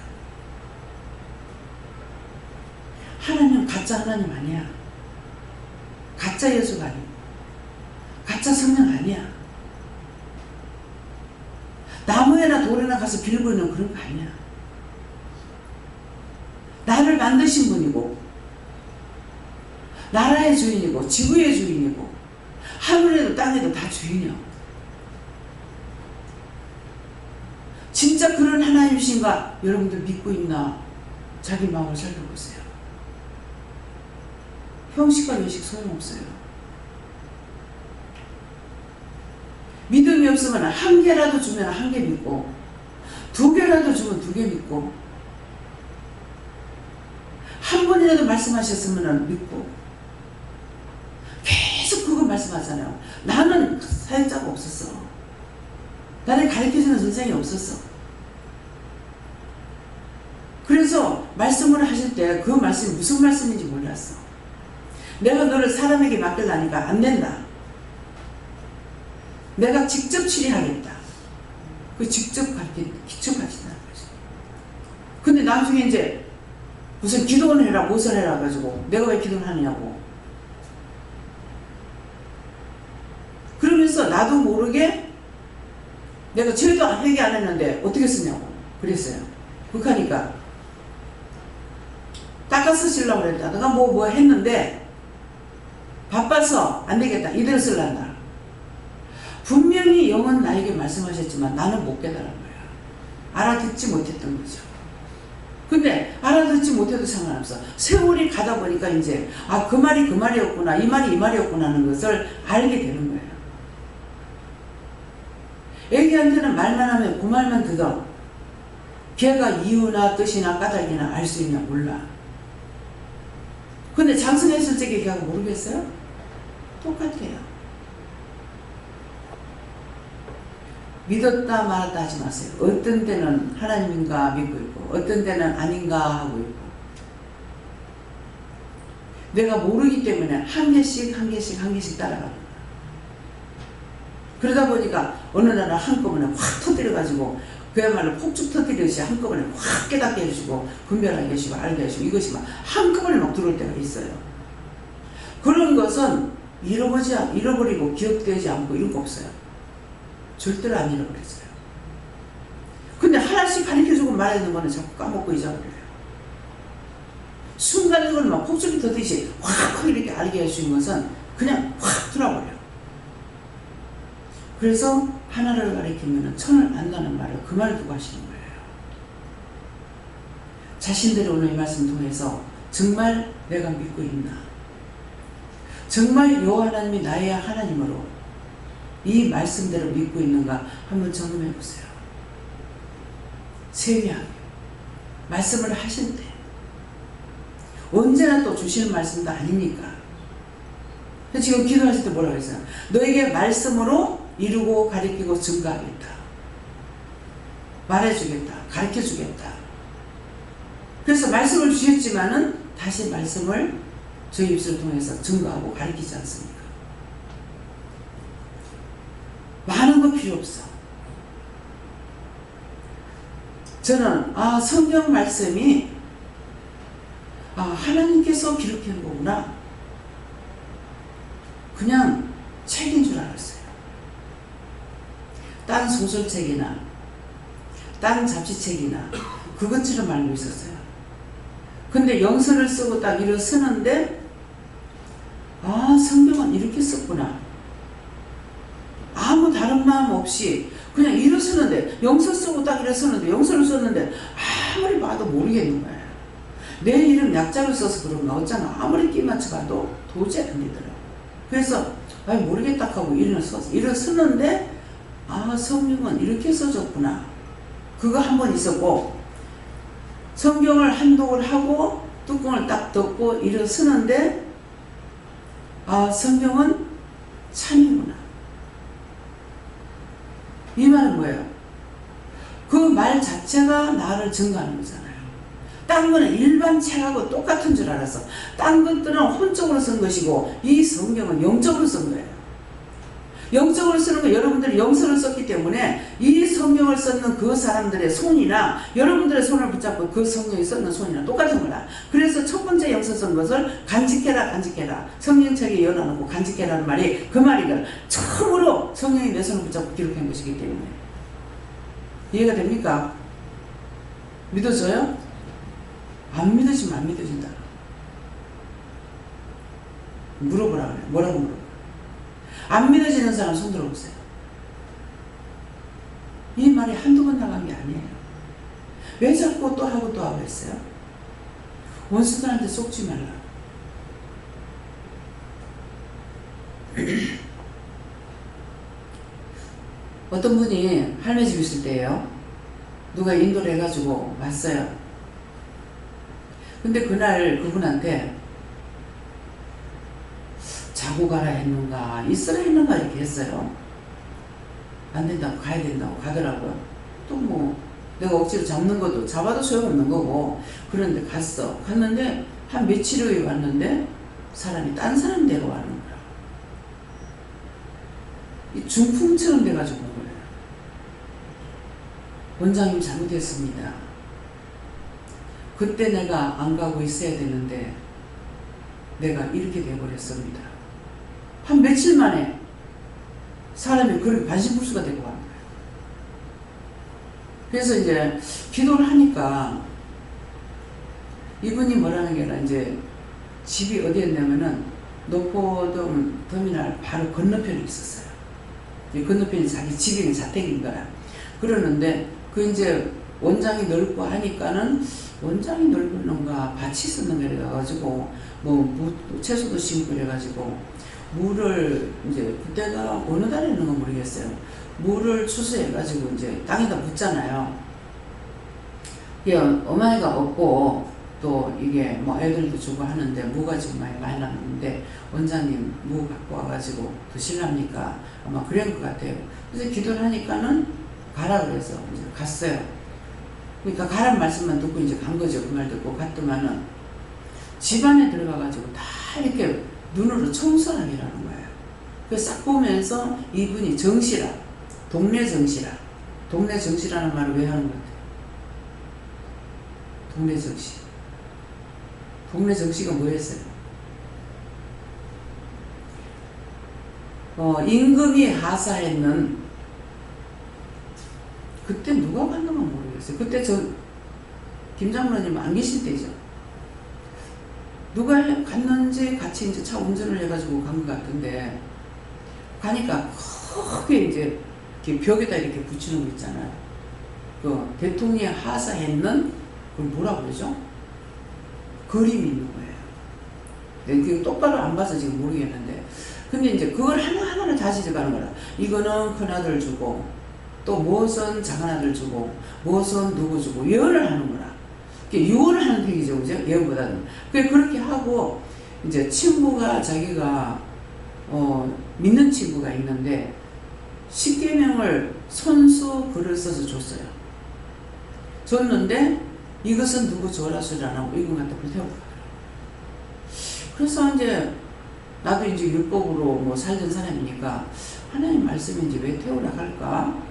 하나님 가짜 하나님 아니야. 가짜 예수가 아니고 가짜 성령 아니야. 나무에나 돌에나 가서 빌고 있는 그런 거 아니야. 나를 만드신 분이고 나라의 주인이고 지구의 주인이고 하늘에도 땅에도 다 주인이야. 진짜 그런 하나님이신가 여러분들 믿고 있나? 자기 마음을 살펴보세요. 형식과 외식 소용없어요. 믿음이 없으면 한 개라도 주면 한 개 믿고 두 개라도 주면 두 개 믿고 한 번이라도 말씀하셨으면 믿고 계속 그거 말씀하잖아요. 나는 사역자가 없었어. 나를 가르쳐주는 선생님이 없었어. 그래서 말씀을 하실 때 그 말씀이 무슨 말씀인지 몰랐어. 내가 너를 사람에게 맡기려니까 안 된다. 내가 직접 치료하겠다. 그 직접 가르친다는 거지. 근데 나중에 이제 무슨 기도를 해라 무엇을 해라 가지고 내가 왜 기도를 하느냐고. 그러면서 나도 모르게 내가 죄도 회개 안 했는데 어떻게 쓰냐고 그랬어요. 그러니까 닦아 쓰시려고 그랬다. 내가 뭐 했는데 바빠서 안 되겠다. 이대로 쓸란다. 분명히 영은 나에게 말씀하셨지만 나는 못 깨달은 거야. 알아듣지 못했던 거죠. 근데 알아듣지 못해도 상관없어. 세월이 가다 보니까 이제 그 말이 그 말이었구나, 이 말이 이 말이었구나 하는 것을 알게 되는 거예요. 애기한테는 말만 하면 그 말만 듣어. 걔가 이유나 뜻이나 까닭이나 알 수 있냐 몰라. 근데 장성했을 적에 걔가 모르겠어요? 똑같아요. 믿었다 말았다 하지 마세요. 어떤 때는 하나님인가 믿고 있고 어떤 때는 아닌가 하고 있고 내가 모르기 때문에 한 개씩 따라가는 거야. 그러다 보니까 어느 날은 한꺼번에 확 터뜨려가지고 그야말로 폭죽 터뜨리듯이 한꺼번에 확 깨닫게 해주시고 분별하게 해주시고 알게 해주시고 이것이 막 한꺼번에 막 들어올 때가 있어요. 그런 것은 잃어버리고 기억되지 않고 이런 거 없어요. 절대로 안 잃어버렸어요. 근데 하나씩 가르쳐주고 말하는 거는 자꾸 까먹고 잊어버려요. 순간적으로 막 폭죽이 터지듯이 확 이렇게 알게 해주신 것은 그냥 확 들어버려요. 그래서 하나를 가리키면 천을 안다는 말을 그 말을 두고 하시는 거예요. 자신들이 오늘 이 말씀 통해서 정말 내가 믿고 있나? 정말 요 하나님이 나의 하나님으로 이 말씀대로 믿고 있는가 한번 점검해 보세요. 세미하게 말씀을 하실 때 언제나 또 주시는 말씀도 아니니까. 지금 기도하실 때 뭐라고 했어요? 너에게 말씀으로 이루고 가르치고 증거하겠다. 말해주겠다. 가르쳐주겠다. 그래서 말씀을 주셨지만은 다시 말씀을 저희 입술을 통해서 증거하고 가르치지 않습니까? 많은 거 필요 없어. 저는 성경 말씀이 하나님께서 기록해 놓은 거구나. 그냥 책인 줄 알았어요. 딴 소설책이나 딴 잡지책이나 그것처럼 알고 있었어요. 근데 영서를 쓰고 딱 이렇게 쓰는데 성경은 이렇게 썼구나. 아무 다른 마음 없이 그냥 이렇게 쓰는데 영서 쓰고 딱 이렇게 쓰는데 영서를 썼는데 아무리 봐도 모르겠는 거예요. 내 이름 약자를 써서 그런가 어쩌나 아무리 끼 맞춰봐도 도저히 안 되더라고요. 그래서 모르겠다 하고 이렇게 쓰는데 성경은 이렇게 써졌구나. 그거 한 번 있었고 성경을 한독을 하고 뚜껑을 딱 덮고 이렇게 쓰는데 성경은 참이구나. 이 말은 뭐예요? 그 말 자체가 나를 증거하는 거잖아요. 딴 거는 일반 책하고 똑같은 줄 알았어. 딴 것들은 혼적으로 쓴 것이고 이 성경은 영적으로 쓴 거예요. 영적으로 쓰는 거 여러분들이 영서를 썼기 때문에 이 성경을 썼는 그 사람들의 손이나 여러분들의 손을 붙잡고 그 성경이 썼는 손이랑 똑같은 거다. 그래서 첫 번째 영서 쓴 것을 간직해라. 성경책에 열어놓고 간직해라는 말이 그 말이거든. 처음으로 성경이 내 손을 붙잡고 기록한 것이기 때문에. 이해가 됩니까? 믿어져요? 안 믿어지면 안 믿어진다. 물어보라 그래. 뭐라고 물어봐? 안 믿어지는 사람 손 들어보세요. 이 말이 한두 번 나간 게 아니에요. 왜 자꾸 또 하고 또 하고 했어요? 원수들한테 속지 말라. 어떤 분이 할매 집 있을 때예요. 누가 인도를 해가지고 왔어요. 근데 그날 그분한테 자고 가라 했는가 있으라 했는가 이렇게 했어요. 안 된다고 가야 된다고 가더라고요. 또 뭐 내가 억지로 잡는 것도 잡아도 소용없는 거고. 그런데 갔는데 한 며칠 후에 왔는데 사람이 딴 사람 데려와는 거야. 이 중풍처럼 돼가지고 온 거예요. 원장님 잘못했습니다. 그때 내가 안 가고 있어야 되는데 내가 이렇게 돼버렸습니다. 한 며칠 만에 사람이 그렇게 반신불수가 되고 가는 거예요. 그래서 이제 기도를 하니까 이분이 뭐라는 게 아니라 이제 집이 어디였냐면은 노포동 터미널 바로 건너편에 있었어요. 이 건너편이 자기 집인 자택인 거야. 그러는데 그 이제 원장이 넓고 하니까는 원장이 넓은가 밭이 있었는가 그래가지고 뭐 채소도 심고 그래가지고 물을 이제 그때가 어느 달에는 모르겠어요. 물을 추수해가지고 이제 땅에다 붓잖아요. 이게 어머니가 없고 또 이게 뭐 애들도 주고 하는데 무가 지금 많이 남는데 원장님 무 갖고 와가지고 드실랍니까? 아마 그런 것 같아요. 그래서 기도를 하니까는 가라 그래서 이제 갔어요. 그러니까 가란 말씀만 듣고 이제 간 거죠. 그 말 듣고 갔더만은 집안에 들어가가지고 다 이렇게 눈으로 청소하기라는 거예요. 그래서 싹 보면서 이분이 정시라, 동네 정시라, 동네 정시라는 말을 왜 하는 것 같아요? 동네 정시. 동네 정시가 뭐였어요? 임금이 하사했는 그때 누가 갔는가 모르겠어요. 그때 김 장로님 안 계실 때죠. 누가 갔는지 같이 이제 차 운전을 해가지고 간 것 같은데 가니까 크게 이제 이렇게 벽에다 이렇게 붙이는 거 있잖아요. 그 대통령이 하사했는 그걸 뭐라고 그러죠? 그림이 있는 거예요. 네, 똑바로 안 봐서 지금 모르겠는데 근데 이제 그걸 하나하나 다 지적하는 거라. 이거는 큰아들 주고 또 무엇은 작은아들 주고 무엇은 누구 주고 예언을 하는 거라. 유언을 하는 얘기죠, 그죠? 예언보다는. 그렇게 하고 이제 친구가 자기가 믿는 친구가 있는데 10계명을 손수 글을 써서 줬어요. 줬는데 이것은 누구 줘라 소리 안 하고 이거 갖다 불태우고 그래서 이제 나도 이제 율법으로 뭐 살던 사람이니까 하나님 말씀이 이제 왜 태우라 할까?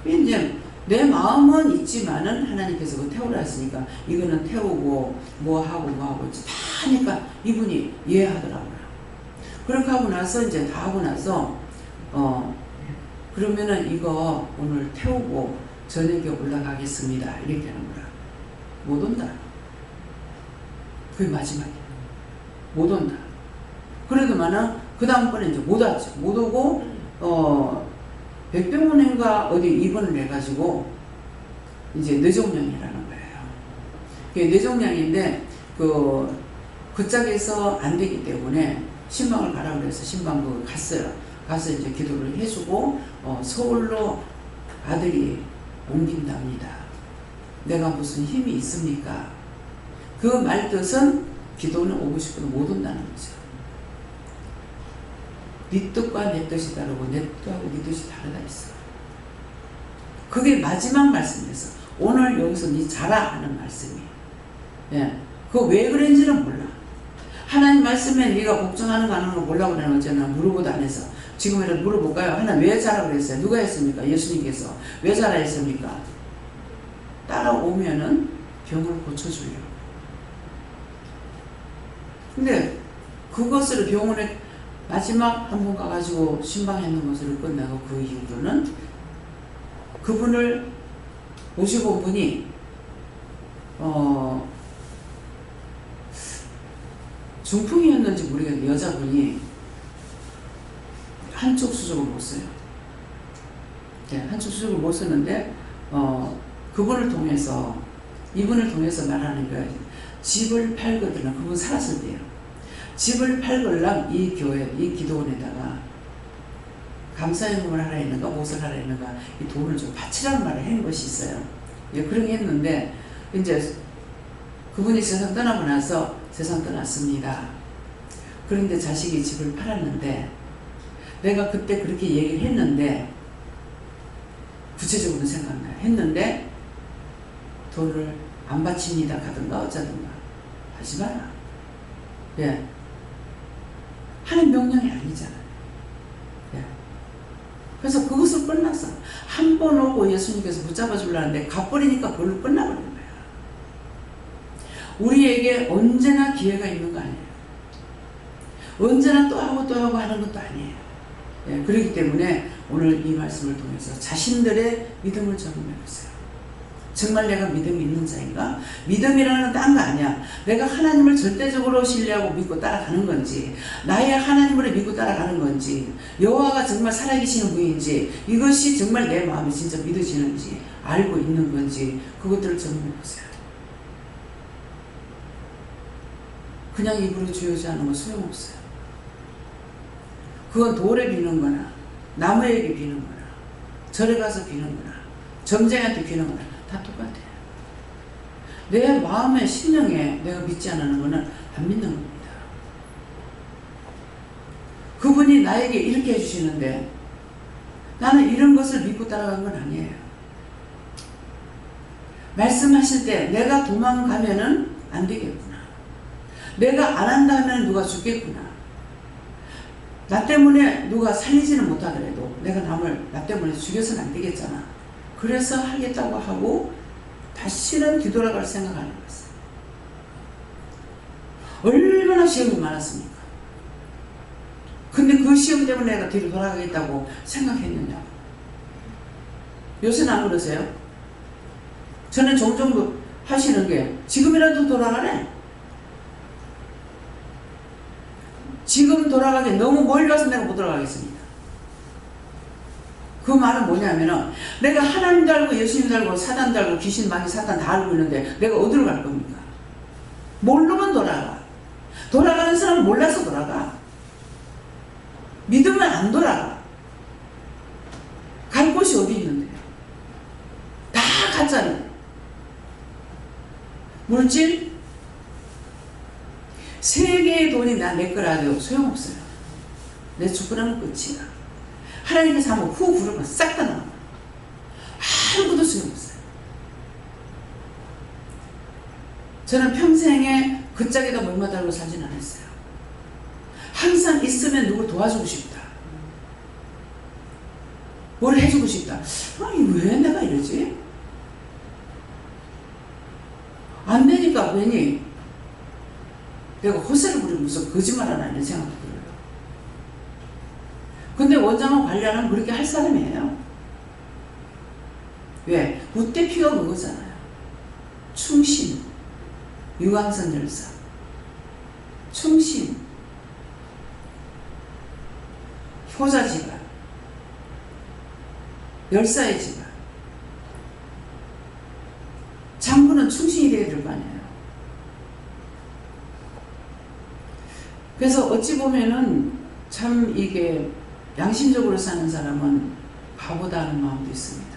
이제 내 마음은 있지만은 하나님께서 그 태우라 했으니까 이거는 태우고 뭐 하고 다 하니까 이분이 이해하더라고요. 그렇게 하고 나서 이제 다 하고 나서 그러면은 이거 오늘 태우고 저녁에 올라가겠습니다. 이렇게 하는 거야. 못 온다. 그게 마지막이야. 못 온다. 그래도만은 그 다음번에 이제 못 왔죠. 못 오고 백병원인가 어디 입원을 해가지고 이제 뇌종양이라는 거예요. 그게 뇌종양인데 그 짝에서 안 되기 때문에 신방을 가라고 해서 신방을 갔어요. 가서 이제 기도를 해주고 서울로 아들이 옮긴답니다. 내가 무슨 힘이 있습니까? 그 말 뜻은 기도는 오고 싶어도 못 온다는 거죠. 네 뜻과 내 뜻이 다르고 내 뜻하고 네 뜻이 다르다 했어. 그게 마지막 말씀이었어. 오늘 여기서 네 자라 하는 말씀이. 예, 그거 왜 그런지는 몰라. 하나님 말씀에 네가 복종하는 거 안 하는 거 몰라고 그러는 거잖아. 물어보도 안 해서. 지금이라도 물어볼까요? 하나님 왜 자라 그랬어요? 누가 했습니까? 예수님께서. 왜 자라 했습니까? 따라오면은 병을 고쳐주려고. 근데 그것을 병원에 마지막 한 번 가가지고 신방했는 것으로 끝나고 그 이후로는 그분을 모시고 온 분이 중풍이었는지 모르겠는데 여자분이 한쪽 수족을 못 써요. 네, 한쪽 수족을 못 쓰는데 그분을 통해서 이분을 통해서 말하는 거예요. 집을 팔거든요. 그분 살았을 때요. 집을 팔걸랑 이 교회, 이 기도원에다가 감사연금을 하라 했는가, 무엇을 하라 했는가, 이 돈을 좀 바치라는 말을 한 것이 있어요. 예, 그런 게 했는데, 이제 그분이 세상 떠나고 나서 세상 떠났습니다. 그런데 자식이 집을 팔았는데, 내가 그때 그렇게 얘기를 했는데, 구체적으로 생각나요. 했는데, 돈을 안 바칩니다. 가든가 어쩌든가. 하지 마라. 예. 하는 명령이 아니잖아요. 예. 그래서 그것을 끝났어. 한 번 오고 예수님께서 붙잡아 주려는데 가버리니까 그걸로 끝나버린 거야. 우리에게 언제나 기회가 있는 거 아니에요. 언제나 또 하고 하는 것도 아니에요. 예. 그렇기 때문에 오늘 이 말씀을 통해서 자신들의 믿음을 적용해 보세요. 정말 내가 믿음이 있는 자인가? 믿음이라는 딴 거 아니야. 내가 하나님을 절대적으로 신뢰하고 믿고 따라가는 건지, 나의 하나님을 믿고 따라가는 건지, 여호와가 정말 살아계시는 분인지, 이것이 정말 내 마음이 진짜 믿어지는지 알고 있는 건지, 그것들을 점검해 보세요. 그냥 입으로 주여지하는 건 소용없어요. 그건 돌에 비는 거나 나무에게 비는 거나 절에 가서 비는 거나 점쟁이한테 비는 거나 다 똑같아요. 내 마음의 심령에 내가 믿지 않는 거는 안 믿는 겁니다. 그분이 나에게 이렇게 해주시는데 나는 이런 것을 믿고 따라간 건 아니에요. 말씀하실 때 내가 도망가면은 안 되겠구나. 내가 안 한다면 누가 죽겠구나. 나 때문에 누가 살리지는 못하더라도 내가 남을 나 때문에 죽여서는 안 되겠잖아. 그래서 하겠다고 하고 다시는 뒤돌아갈 생각 안 해봤어요. 얼마나 시험이 많았습니까? 근데 그 시험 때문에 내가 뒤로 돌아가겠다고 생각했느냐? 요새는 안 그러세요? 저는 종종 하시는 게 지금이라도 돌아가래. 지금 돌아가기 너무 멀리 와서 내가 못 돌아가겠습니다. 그 말은 뭐냐면은 내가 하나님도 알고 예수님도 알고 사단도 알고 귀신 마귀 사단 다 알고 있는데 내가 어디로 갈 겁니까? 모르면 돌아가. 돌아가는 사람은 몰라서 돌아가. 믿으면 안 돌아가. 갈 곳이 어디 있는데요? 다 가짜는 물질 세계의 돈이 내 거라도 소용없어요. 내 죽고 나면 끝이야. 하나님께서 한번 후 부르면 싹 다 나와. 아무것도 소용없어요. 저는 평생에 그 짝에다 목마 달고 살진 않았어요. 항상 있으면 누굴 도와주고 싶다. 뭘 해주고 싶다. 아니 왜 내가 이러지? 안 되니까 괜히 내가 호세를 부리면서 거짓말 하나 이런 생각도 들어요. 근데 원장은 관리하면 그렇게 할 사람이에요. 왜? 우대피가 그거잖아요. 충신, 유광선 열사, 충신, 효자지가, 열사의 지가, 장군은 충신이 되어야 될 거 아니에요. 그래서 어찌 보면은 참 이게 양심적으로 사는 사람은 바보다 하는 마음도 있습니다.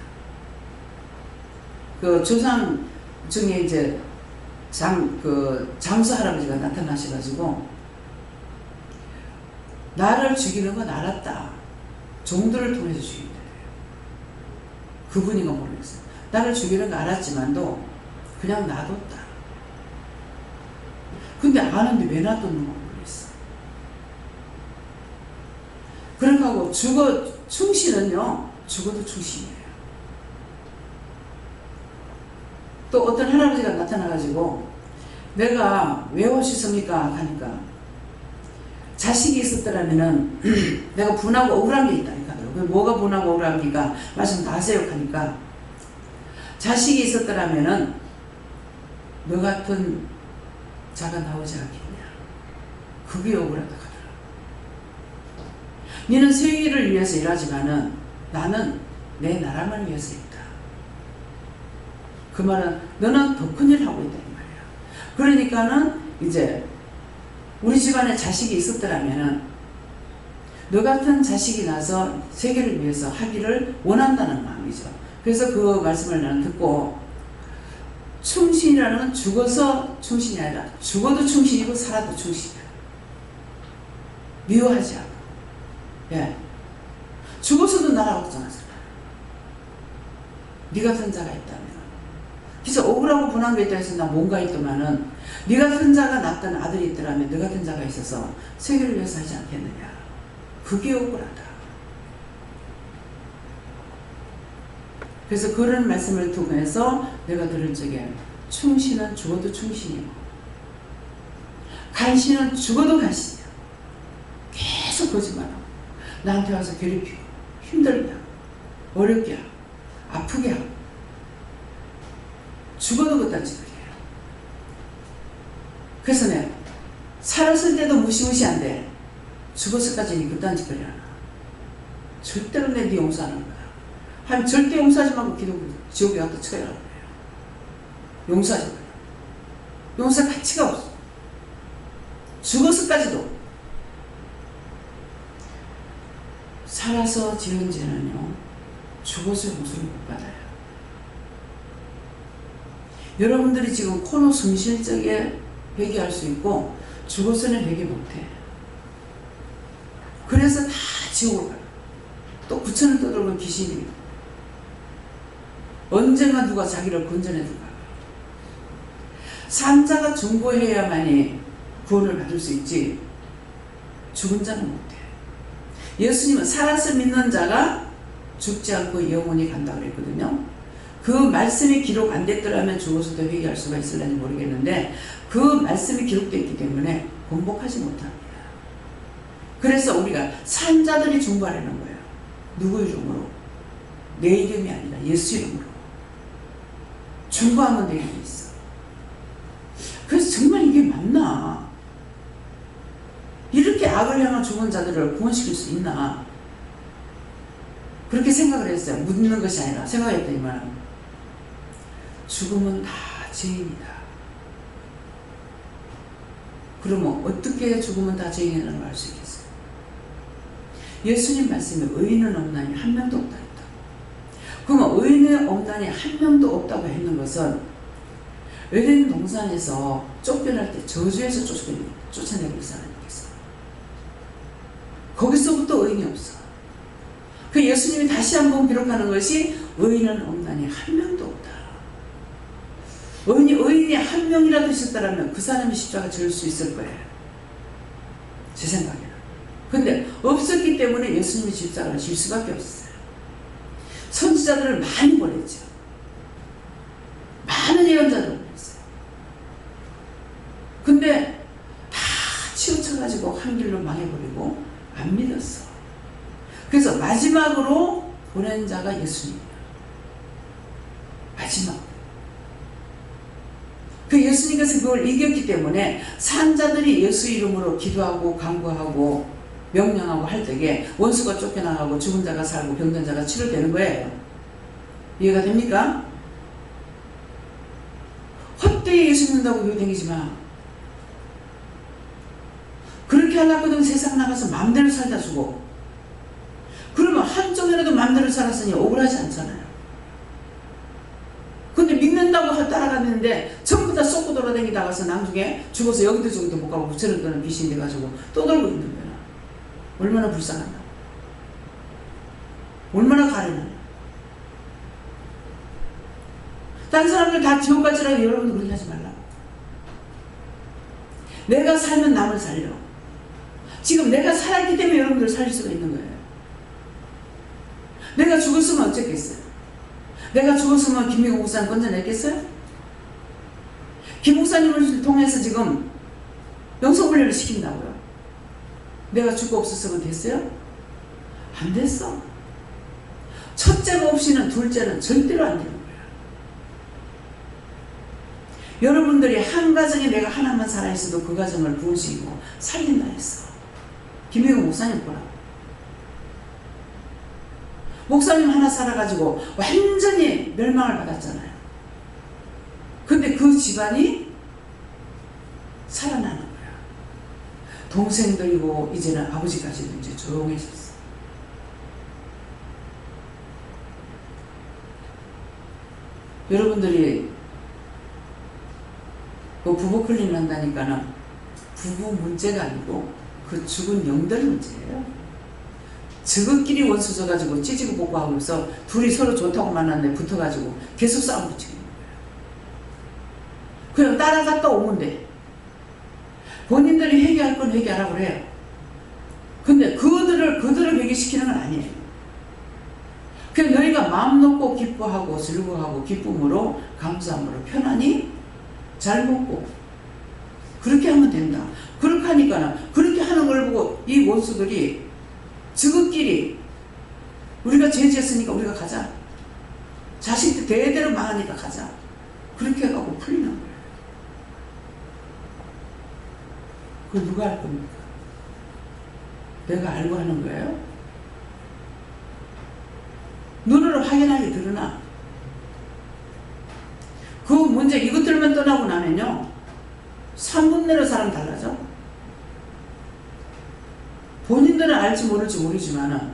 그 조상 중에 이제 장수 할아버지가 나타나셔가지고 나를 죽이는 건 알았다. 종들을 통해서 죽인다. 그분이가 모르겠어요. 나를 죽이는 거 알았지만도 그냥 놔뒀다. 근데 아는데 왜 놔뒀는 거 모르겠어. 그렇게 하고 충신은요, 죽어도 충신이에요. 또 어떤 할아버지가 나타나가지고 내가 왜 오셨습니까? 하니까 자식이 있었더라면은 내가 분하고 억울한 게 있다니까. 뭐가 분하고 억울합니까? 말씀 다 하세요. 하니까 자식이 있었더라면은 너 같은 자가 나오지 않겠냐. 그게 억울하다 하더라. 너는 세계를 위해서 일하지만은 나는 내 나라만 위해서 있다. 그 말은 너는 더 큰 일을 하고 있다 이 말이야. 그러니까는 이제 우리 집안에 자식이 있었더라면은 너 같은 자식이 나서 세계를 위해서 하기를 원한다는 마음이죠. 그래서 그 말씀을 나는 듣고 충신이라는 건 죽어서 충신이 아니라 죽어도 충신이고 살아도 충신이야. 미워하지 않고. 예. 죽어서도 나라고 전하잖아. 네 같은 자가 있다면. 그래서 억울하고 분한 게 있다 해서 나 뭔가 있더만은 네 같은 자가 낳던 아들이 있더라면 네 같은 자가 있어서 세계를 위해서 하지 않겠느냐. 그게 억울하다. 그래서 그런 말씀을 통해서 내가 들은 적에 충신은 죽어도 충신이고 간신은 죽어도 간신이야. 계속 거짓말하고 나한테 와서 괴롭히고 힘들게 하고 어렵게 하고 아프게 하고 죽어도 그딴 짓거리예요. 그래서 내가 살았을 때도 무시무시한데 죽었을까지는 그딴 짓거리 하나. 절대로 내 네 용서하는 거야. 한 절대 용서하지 말고 기도 지옥에 갖다 쳐야 하는 거예요. 용서하지 마요. 용서 가치가 없어. 죽었을까지도. 살아서 지은 죄는요, 죽어서 용서를 못 받아요. 여러분들이 지금 코너 순실적에 회개할 수 있고 죽어서는 회개 못해. 그래서 다 지옥을 가요. 또 구천을 떠들고 귀신이 언젠가 누가 자기를 건져내 줄까. 산자가 중보해야만이 구원을 받을 수 있지 죽은 자는 못해. 예수님은 살아서 믿는 자가 죽지 않고 영원히 간다고 그랬거든요. 그 말씀이 기록 안 됐더라면 죽어서도 회개할 수가 있을는지 모르겠는데 그 말씀이 기록되어 있기 때문에 번복하지 못합니다. 그래서 우리가 산 자들이 중보하려는 거예요. 누구 이름으로? 내 이름이 아니라 예수 이름으로. 중보하면 내 이름이 있어. 그래서 정말 이게 맞나? 이렇게 악을 향한 죽은 자들을 구원시킬 수 있나? 그렇게 생각을 했어요. 묻는 것이 아니라 생각했더니만 죽음은 다 죄인이다. 그러면 어떻게 죽음은 다 죄인이라는 걸 알 수 있겠어요? 예수님 말씀에 의인은 없나니 한 명도 없다 했다. 그러면 의인은 없나니 한 명도 없다고 했는 것은 에덴 동산에서 쫓겨날 때 저주에서 쫓아내고 사람이겠어. 거기서부터 의인이 없어. 그 예수님이 다시 한번 기록하는 것이 의인은 없나니 한 명도 없다. 의인이 한 명이라도 있었다면 그 사람이 십자가 지을 수 있을 거예요. 제 생각에는. 근데 없었기 때문에 예수님이 십자가를 질 수밖에 없어요. 선지자들을 많이 보냈죠. 많은 예언자들을 보냈어요. 근데 다 치우쳐가지고 한 길로 망해버리고 안 믿었어. 그래서 마지막으로 보낸 자가 예수님이에요. 마지막. 그 예수님께서 그걸 이겼기 때문에 산자들이 예수 이름으로 기도하고 간구하고 명령하고 할 때에 원수가 쫓겨나가고 죽은 자가 살고 병든 자가 치료되는 거예요. 이해가 됩니까? 헛되이 예수 믿는다고 교회 다니지 마. 그렇게 하려거든 세상 나가서 마음대로 살다 주고. 그러면 한쪽이라도 마음대로 살았으니 억울하지 않잖아요. 근데 믿는다고 따라갔는데 전부 다 쏟고 돌아다니다 가서 나중에 죽어서 여기도 저기도 못 가고 부처를 떠는 귀신이 돼가지고 또 돌고 있는 거야. 얼마나 불쌍하나. 얼마나 가련하나. 다른 사람들 다 지옥 갈지라도 여러분도 그렇게 하지 말라고. 내가 살면 남을 살려. 지금 내가 살았기 때문에 여러분들을 살릴 수가 있는 거예요. 내가 죽었으면 어쩌겠어요? 내가 죽었으면 김미국 목사님 건져냈겠어요? 김 목사님을 통해서 지금 영성훈련을 시킨다고요. 내가 죽고 없었으면 됐어요? 안 됐어. 첫째가 없이는 둘째는 절대로 안 되는 거예요. 여러분들이 한 가정에 내가 하나만 살아있어도 그 가정을 구원시키고 살린다 했어. 김미국 목사님 거라고. 목사님 하나 살아가지고 완전히 멸망을 받았잖아요. 근데 그 집안이 살아나는 거야. 동생들이고 이제는 아버지까지도 이제 조용해졌어. 여러분들이 그 부부 클린 한다니까는 부부 문제가 아니고 그 죽은 영들 문제예요. 저것끼리 원수 져가지고 찌지고 볶고 하면서 둘이 서로 좋다고 만났는데 붙어가지고 계속 싸움 붙이는 거예요. 그냥 따라갔다 오면 돼. 본인들이 회개할 건 회개하라고 그래요. 근데 그들을 회개시키는 건 아니에요. 그냥 너희가 마음 놓고 기뻐하고 즐거워하고 기쁨으로 감사함으로 편안히 잘 먹고 그렇게 하면 된다. 그렇게 하니까 그렇게 하는 걸 보고 이 원수들이 저것끼리 우리가 죄 지었으니까 우리가 가자. 자식들 대대로 망하니까 가자. 그렇게 해갖고 풀리는 거예요. 그걸 누가 할 겁니까? 내가 알고 하는 거예요? 눈으로 확연하게 드러나. 그 문제 이것들만 떠나고 나면요 3분 내로 사람 달라져. 본인들은 알지 모를지 모르지만은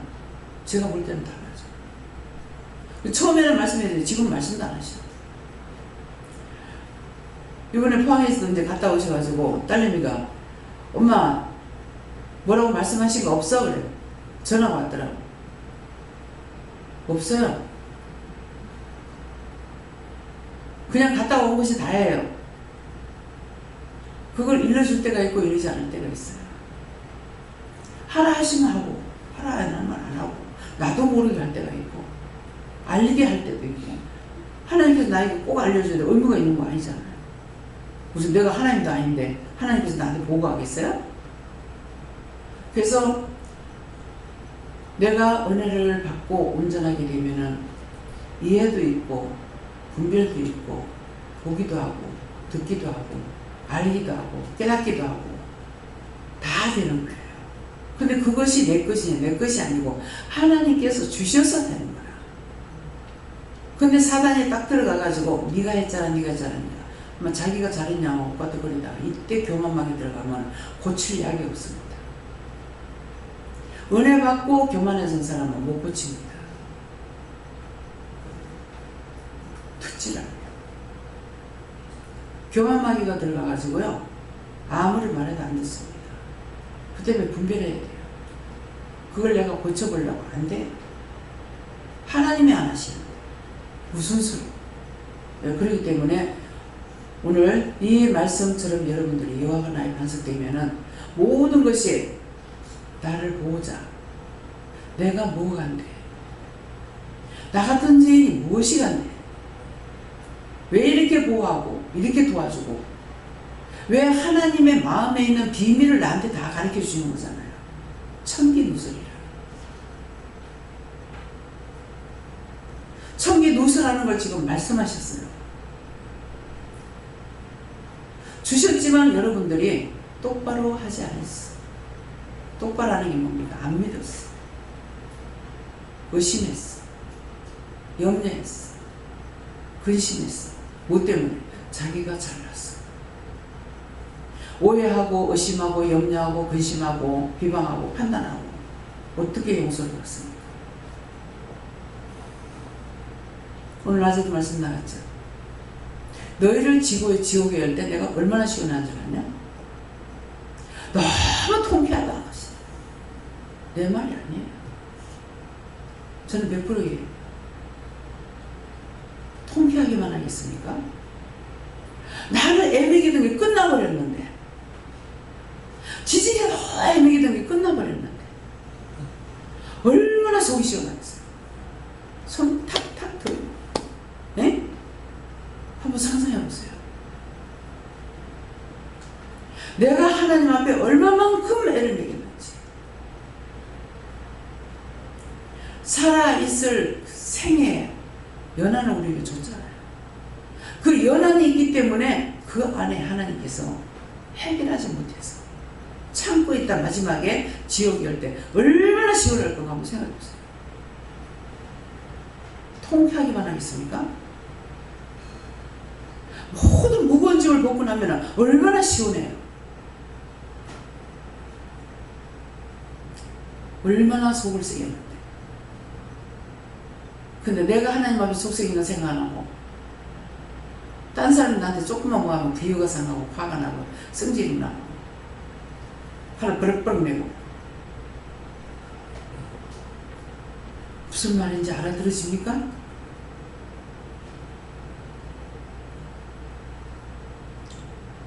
제가 볼 때는 달라져. 처음에는 말씀했는데 지금 말씀도 안 하시죠. 이번에 포항에서 이제 갔다 오셔가지고 딸내미가 엄마 뭐라고 말씀하신 거 없어? 그래요. 전화가 왔더라고. 없어요. 그냥 갔다 온 것이 다예요. 그걸 일러줄 때가 있고 이러지 않을 때가 있어요. 하라 하시면 하고 하라 하는 말 안 하고 나도 모르게 할 때가 있고 알리게 할 때도 있고 하나님께서 나에게 꼭 알려줘야 돼. 의무가 있는 거 아니잖아요. 무슨 내가 하나님도 아닌데 하나님께서 나한테 보고하겠어요? 그래서 내가 은혜를 받고 온전하게 되면은 이해도 있고 분별도 있고 보기도 하고 듣기도 하고 알기도 하고 깨닫기도 하고 다 되는 거예요. 근데 그것이 내 것이냐 내 것이 아니고 하나님께서 주셔서 되는 거야. 근데 사단이 딱 들어가가지고 네가 했잖아 네가 했잖아 아마 자기가 잘했냐고 오빠도거리다가 이때 교만망에 들어가면 고칠 약이 없습니다. 은혜 받고 교만에 선 사람은 못 고칩니다. 듣질 않아요. 교만마귀가 들어가가지고요 아무리 말해도 안 듣습니다. 그 때문에 분별해야 돼요. 그걸 내가 고쳐보려고 안 돼. 하나님이 안 하시는 거예요. 무슨 수로. 그렇기 때문에 오늘 이 말씀처럼 여러분들이 여호와가 나의 반석되면은 모든 것이 나를 보호자. 내가 뭐가 안 돼. 나 같은 죄인이 무엇이 안 돼. 왜 이렇게 보호하고 이렇게 도와주고 왜 하나님의 마음에 있는 비밀을 나한테 다 가르쳐 주는 거잖아요. 천기누설이라. 천기누설하는 걸 지금 말씀하셨어요. 주셨지만 여러분들이 똑바로 하지 않았어. 똑바로 하는 게 뭡니까? 안 믿었어. 의심했어. 염려했어. 근심했어. 뭐 때문에? 자기가 잘났어. 오해하고 의심하고 염려하고 근심하고 비방하고 판단하고 어떻게 용서를 받습니까? 오늘 낮에도 말씀 나갔죠. 너희를 지옥에 열 때 내가 얼마나 시원한 줄 아냐? 너무 통쾌하다. 내 말이 아니에요. 저는 100%예요. 통쾌하기만 하겠습니까? 나를 애매기던 게 끝나버렸는데 지지게 너무 애매기던 게 끝나버렸는데 얼마나 속이 시원하겠어요. 손 탁탁 들고 네? 한번 상상해보세요. 내가 하나님 앞에 얼마만큼 애를 먹였는지 살아있을 생에 연한을 우리에게 줬잖아요. 그 연한이 있기 때문에 그 안에 하나님께서 해결하지 못해서 참고 있다 마지막에 지옥이 열 때 얼마나 시원할 건가 한번 생각해보세요. 통쾌하기만 하겠습니까? 모든 무거운 짐을 벗고 나면 얼마나 시원해요. 얼마나 속을 쓰겠는데. 근데 내가 하나님 앞에 속썩이는 생각 안 하고 딴 사람이 나한테 조금만 뭐 하면 비유가 상하고 화가 나고 성질이 나고 화를 버럭버럭 내고 무슨 말인지 알아들으십니까?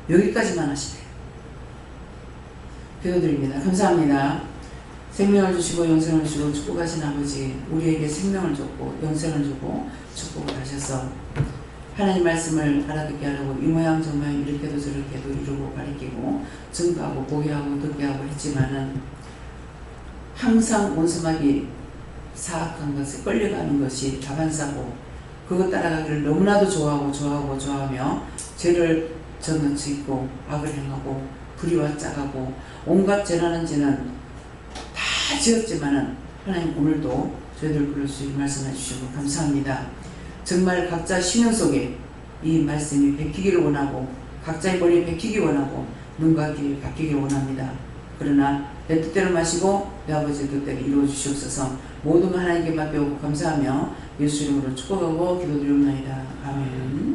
여기까지만 하시네요. 기도드립니다. 감사합니다. 생명을 주시고 영생을 주시고 축복하신 아버지, 우리에게 생명을 줬고 영생을 주고 축복을 하셔서 하나님 말씀을 알아듣게 하려고 이 모양 저 모양 이렇게도 저렇게도 이루고 가리키고 증거하고 보게 하고 듣게 하고 했지만은 항상 원수막이 사악한 것에 끌려가는 것이 다반사고 그것 따라가기를 너무나도 좋아하며 죄를 저는 짓고 악을 행하고 불의와 짜가고 온갖 죄라는 죄는 다 지었지만은 하나님 오늘도 저희들 그럴 수 있게 말씀해 주시고 감사합니다. 정말 각자 심령 속에 이 말씀이 베끼기를 원하고 각자의 머리에 베끼기 원하고 눈과 귀에 바뀌기를 원합니다. 그러나 내 뜻대로 마시고 내 아버지의 뜻대로 이루어 주시옵소서. 모든 하나님께 맡겨오고 감사하며 예수 이름으로 축복하고 기도드리옵나이다. 아멘.